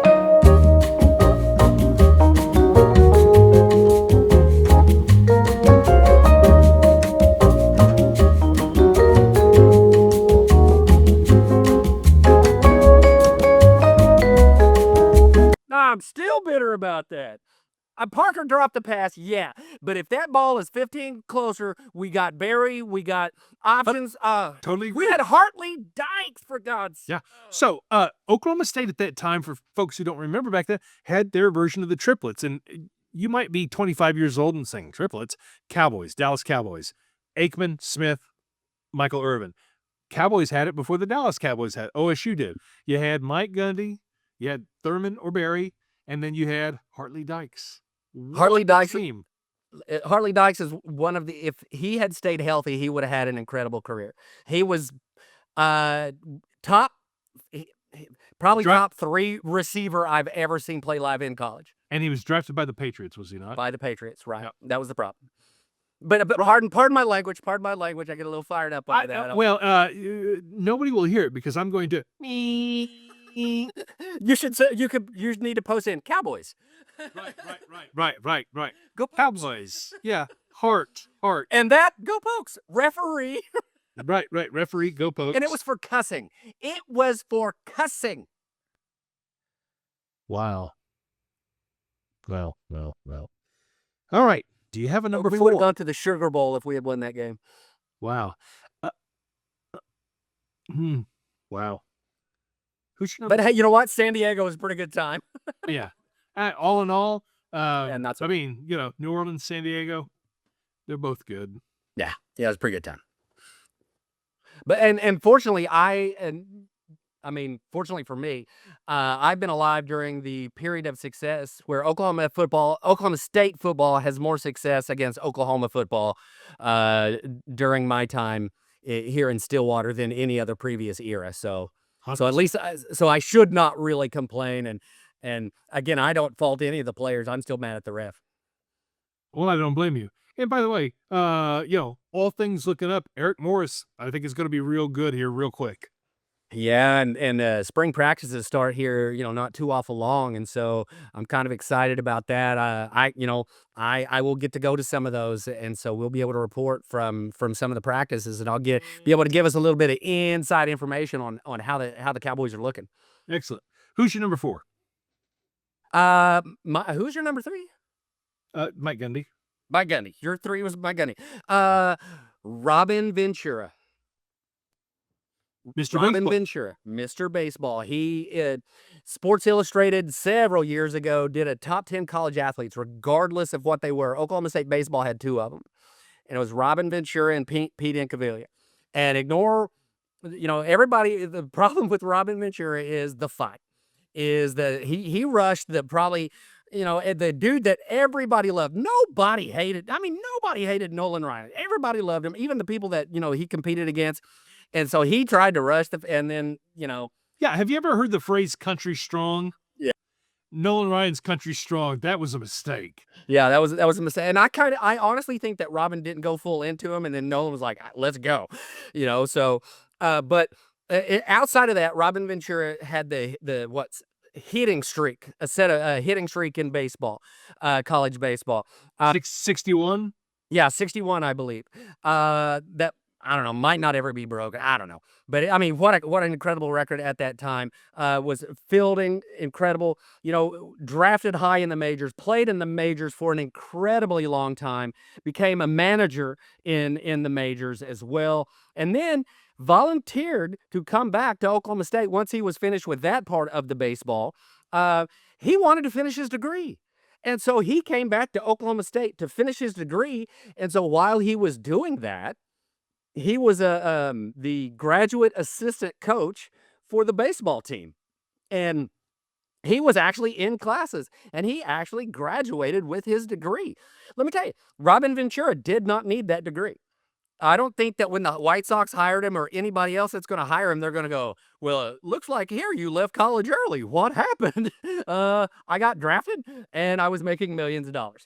I'm still bitter about that. Parker dropped the pass, yeah. But if that ball is 15 closer, we got Barry, we got options. Totally We agree. had Hartley Dykes, for God's sake. Yeah. So Oklahoma State at that time, for folks who don't remember back then, had their version of the triplets. And you might be 25 years old and saying triplets. Cowboys, Dallas Cowboys, Aikman, Smith, Michael Irvin. Cowboys had it before the Dallas Cowboys had it. OSU did. You had Mike Gundy, you had Thurman or Barry, and then you had Hartley Dykes. Hartley Dykes. Team. Hartley Dykes is one of the. If he had stayed healthy, he would have had an incredible career. He was top, probably top 3 receiver I've ever seen play live in college. And he was drafted by the Patriots, was he not? By the Patriots, right? Yep. That was the problem. But pardon my language. Pardon my language. I get a little fired up by that. Nobody will hear it because I'm going to. You should say you need to post in Cowboys. Right. Go Cowboys. Yeah. Heart. And that go Pokes. Referee. Right. Referee, go Pokes. And it was for cussing. It was for cussing. Wow. Well. All right. Do you have a number We 4? would have gone to the Sugar Bowl if we had won that game. Wow. Wow. Who's your number? But hey, you know what? San Diego was a pretty good time. Yeah. All in all, And that's I mean, New Orleans, San Diego, they're both good. Yeah, it was a pretty good time. But and fortunately, fortunately for me, I've been alive during the period of success where Oklahoma State football has more success against Oklahoma football during my time here in Stillwater than any other previous era. So at least I should not really complain. And again, I don't fault any of the players. I'm still mad at the ref. Well, I don't blame you. And by the way, all things looking up, Eric Morris, I think is going to be real good here real quick. Yeah, and spring practices start here, not too awful long, and so I'm kind of excited about that. I will get to go to some of those, and so we'll be able to report from some of the practices, and I'll be able to give us a little bit of inside information on how the Cowboys are looking. Excellent. Who's your number 4? Who's your number 3? Mike Gundy. Mike Gundy. Your 3 was Mike Gundy. Robin Ventura. Mr. Robin Baseball. Ventura, Mr. Baseball. He, Sports Illustrated several years ago did a top 10 college athletes, regardless of what they were. Oklahoma State baseball had 2 of them, and it was Robin Ventura and Pete Incaviglia. And ignore, everybody. The problem with Robin Ventura is the fight. Is that he rushed the probably. The dude that everybody loved. Nobody hated. Nobody hated Nolan Ryan. Everybody loved him, even the people that he competed against. And so he tried to rush and then, Yeah, have you ever heard the phrase country strong? Yeah. Nolan Ryan's country strong. That was a mistake. Yeah, that was a mistake. And I honestly think that Robin didn't go full into him, and then Nolan was like, let's go. But outside of that, Robin Ventura had the hitting streak, a hitting streak in baseball, college baseball. 61? Yeah, 61, I believe. That, I don't know, might not ever be broken. I don't know. But what an incredible record at that time. Was fielding incredible, drafted high in the majors, played in the majors for an incredibly long time, became a manager in the majors as well, and then volunteered to come back to Oklahoma State once he was finished with that part of the baseball. He wanted to finish his degree. And so he came back to Oklahoma State to finish his degree. And so while he was doing that, he was the graduate assistant coach for the baseball team. And he was actually in classes, and he actually graduated with his degree. Let me tell you, Robin Ventura did not need that degree. I don't think that when the White Sox hired him or anybody else that's going to hire him, they're going to go, well, it looks like here you left college early. What happened? I got drafted, and I was making millions of dollars.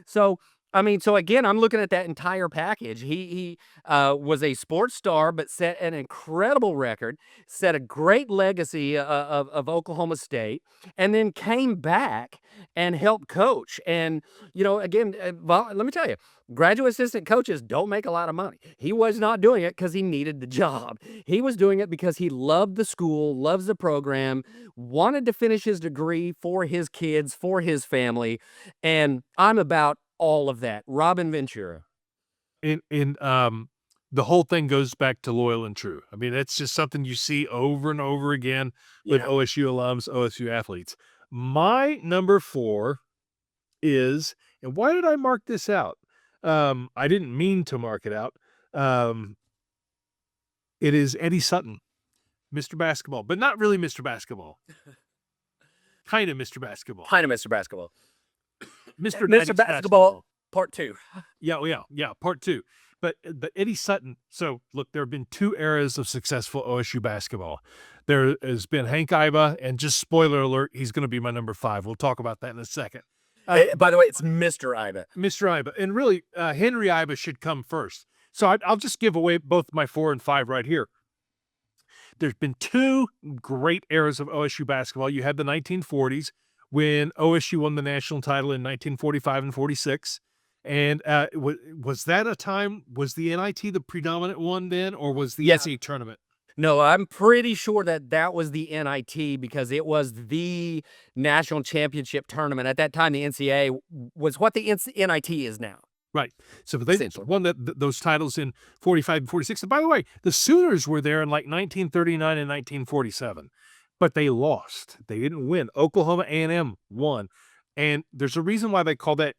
So I mean, so again, I'm looking at that entire package. He was a sports star, but set an incredible record, set a great legacy of Oklahoma State, and then came back and helped coach. And again, well, let me tell you, graduate assistant coaches don't make a lot of money. He was not doing it because he needed the job. He was doing it because he loved the school, loves the program, wanted to finish his degree for his kids, for his family, and I'm about all of that. Robin Ventura. In the whole thing goes back to loyal and true. I mean, it's just something you see over and over again with Yeah. OSU alums, OSU athletes. My number 4 is, and why did I mark this out? I didn't mean to mark it out. It is Eddie Sutton, Mr. Basketball, but not really Mr. Basketball. Kind of Mr. Basketball. Kind of Mr. Basketball. Mr. Mr. Basketball, part 2. Yeah, part 2. But Eddie Sutton, so look, there have been 2 eras of successful OSU basketball. There has been Hank Iba, and just spoiler alert, he's going to be my number 5. We'll talk about that in a second. By the way, it's Mr. Iba. Mr. Iba. And really, Henry Iba should come first. So I'll just give away both my 4 and 5 right here. There's been 2 great eras of OSU basketball. You had the 1940s, when OSU won the national title in 1945 and 46. And was that a time, was the NIT the predominant one then, or was the NCAA tournament? No, I'm pretty sure that was the NIT because it was the national championship tournament. At that time, the NCAA was what the NIT is now. Right. So they Essentially. won those titles in 45 and 46. And by the way, the Sooners were there in like 1939 and 1947. But they lost. They didn't win. Oklahoma A&M won. And there's a reason why they call that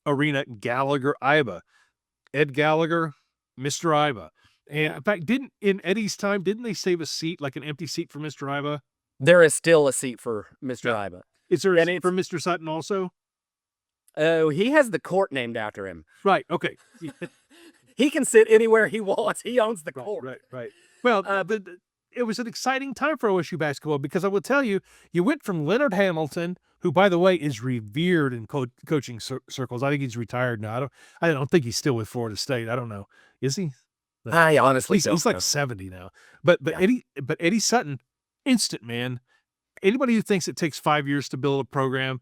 arena Gallagher-Iba. Ed Gallagher, Mr. Iba. And in fact, in Eddie's time, didn't they save a seat, like an empty seat for Mr. Iba? There is still a seat for Mr. Iba. Is there a seat for Mr. Sutton also? Oh, he has the court named after him. Right, okay. He can sit anywhere he wants. He owns the court. Right. Well, it was an exciting time for OSU basketball because I will tell you, you went from Leonard Hamilton, who, by the way, is revered in coaching circles. I think he's retired now. I don't think he's still with Florida State. I don't know. Is he? I honestly don't he's like know. 70 now. But Eddie Sutton, instant man. Anybody who thinks it takes 5 years to build a program,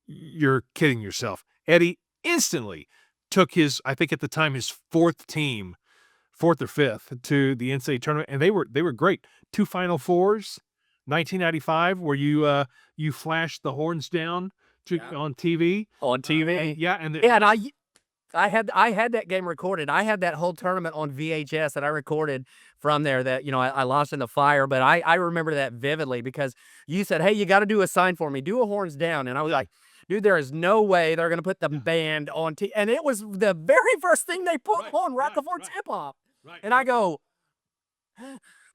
you're kidding yourself. Eddie instantly took his, I think at the time, his 4th team, 4th or 5th, to the NCAA tournament, and they were great. 2 Final Fours, 1995, where you flashed the horns down on TV. On TV, and I had that game recorded. I had that whole tournament on VHS that I recorded from there. That I lost in the fire, but I remember that vividly because you said, "Hey, you got to do a sign for me. Do a horns down," and I was like, dude, there is no way they're going to put the band on TV. And it was the very first thing they put on right before tip-off. And I go,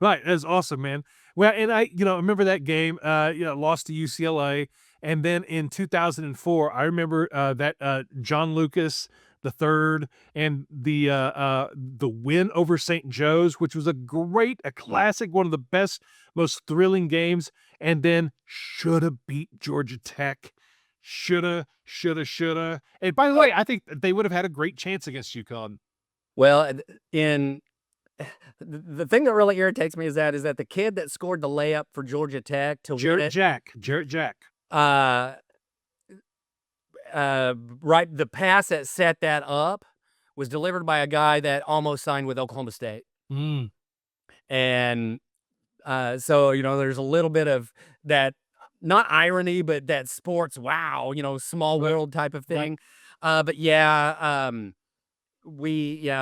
right, that's awesome, man. Well, and I remember that game, lost to UCLA. And then in 2004, I remember that John Lucas the third and the win over St. Joe's, which was a classic, one of the best, most thrilling games. And then should have beat Georgia Tech. Shoulda. And by the way, I think they would have had a great chance against UConn. Well, the thing that really irritates me is that the kid that scored the layup for Georgia Tech to win it, Jarrett Jack. Right, the pass that set that up was delivered by a guy that almost signed with Oklahoma State. And so, there's a little bit of that, not irony, but that sports, wow, small world type of thing. But yeah,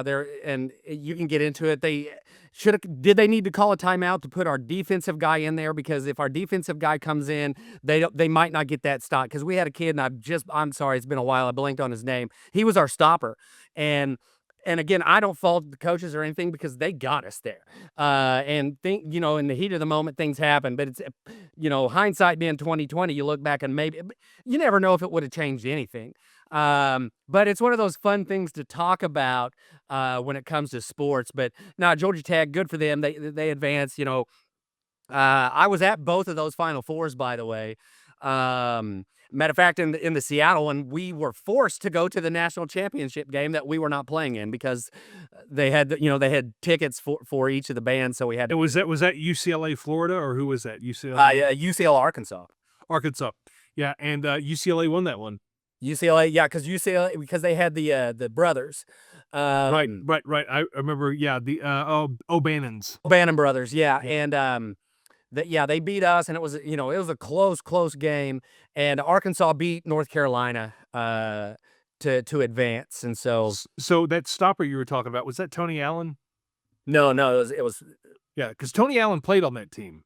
there, and you can get into it. Did they need to call a timeout to put our defensive guy in there? Because if our defensive guy comes in, they might not get that stop. Because we had a kid, and I'm sorry, it's been a while. I blinked on his name. He was our stopper. And again, I don't fault the coaches or anything because they got us there. And in the heat of the moment, things happen. But it's, hindsight being 2020, you look back and maybe you never know if it would have changed anything. But it's one of those fun things to talk about when it comes to sports. But no, Georgia Tech, good for them. They advanced. I was at both of those Final Fours, by the way. Matter of fact, in the Seattle one, we were forced to go to the national championship game that we were not playing in because they had they had tickets for each of the bands, so we had And was that UCLA, Florida, or who was that? UCLA, yeah, UCLA, Arkansas. Arkansas. Yeah, and UCLA won that one. UCLA, yeah, because UCLA because they had the brothers, Right. I remember. Yeah, the O'Bannons. Bannon brothers, yeah, and they beat us, and it was it was a close game, and Arkansas beat North Carolina to advance, and so So that stopper you were talking about, was that Tony Allen? no, it was Yeah, because Tony Allen played on that team,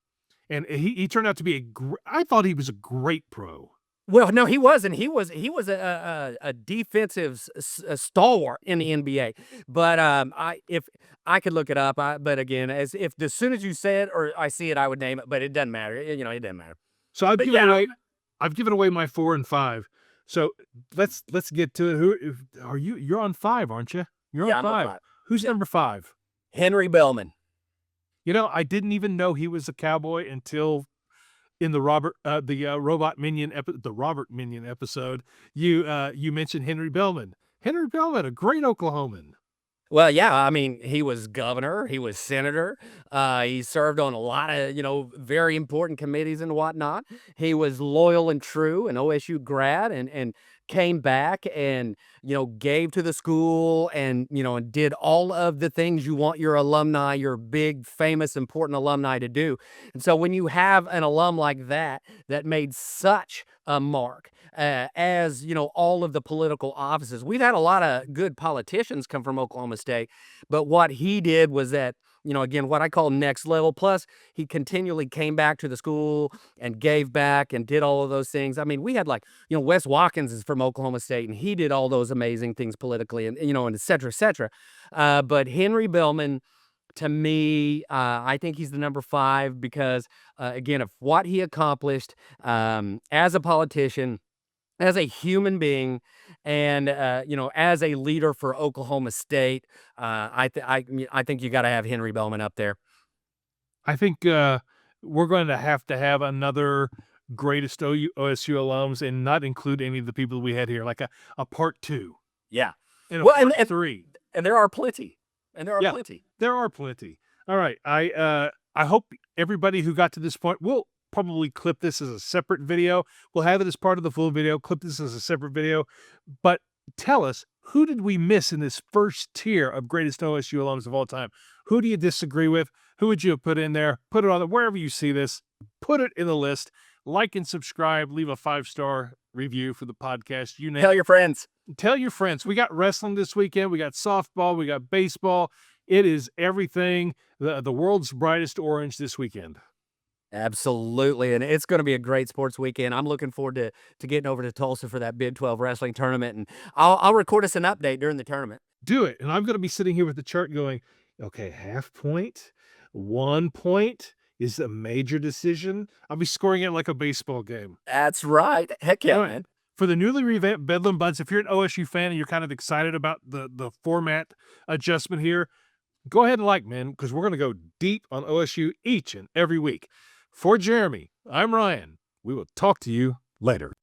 and he turned out to be I thought he was a great pro. well, no, he wasn't. He was a defensive stalwart in the NBA. But if I could look it up, but again, as soon as you say it or I see it, I would name it. But it doesn't matter. It doesn't matter. So But yeah, I've given away my 4 and 5. So let's get to it. Who are you? You're on 5, aren't you? You're yeah, on I'm a 5. five. Who's number 5? Henry Bellman. I didn't even know he was a Cowboy until in the Robert Minion episode. You mentioned Henry Bellman. Henry Bellman, a great Oklahoman. Well, yeah, I mean, he was governor, he was senator, he served on a lot of, very important committees and whatnot. He was loyal and true, an OSU grad, and came back and, gave to the school and did all of the things you want your alumni, your big, famous, important alumni to do. And so when you have an alum like that made such a mark, as all of the political offices. We've had a lot of good politicians come from Oklahoma State, but what he did was that, again, what I call next level. Plus, he continually came back to the school and gave back and did all of those things. I mean, we had Wes Watkins is from Oklahoma State, and he did all those amazing things politically, and and et cetera, et cetera. But Henry Bellman, to me, I think he's the number 5 because, again, of what he accomplished as a politician, as a human being, and as a leader for Oklahoma State. I think you got to have Henry Bellman up there. I think we're going to have another greatest OSU alums and not include any of the people we had here, like a part 2. Yeah. And a Well, part and 3. and there are plenty. And there are Yeah. plenty. There are plenty. All right. I hope everybody who got to this point will probably clip this as a separate video. We'll have it as part of the full video, clip this as a separate video. But tell us, who did we miss in this first tier of greatest OSU alums of all time? Who do you disagree with? Who would you have put in there? Put it on wherever you see this. Put it in the list. Like and subscribe. Leave a 5-star review for the podcast. Tell your friends. Tell your friends. We got wrestling this weekend. We got softball. We got baseball. It is everything. The world's brightest orange this weekend. Absolutely, and it's going to be a great sports weekend. I'm looking forward to getting over to Tulsa for that Big 12 wrestling tournament, and I'll record us an update during the tournament. Do it. And I'm going to be sitting here with the chart going, okay, half point, 1 point is a major decision. I'll be scoring it like a baseball game. That's right. Heck yeah, All right. man. For the newly revamped Bedlam Buds, if you're an OSU fan and you're kind of excited about the format adjustment here, go ahead and man, because we're going to go deep on OSU each and every week. For Jeremy, I'm Ryan. We will talk to you later.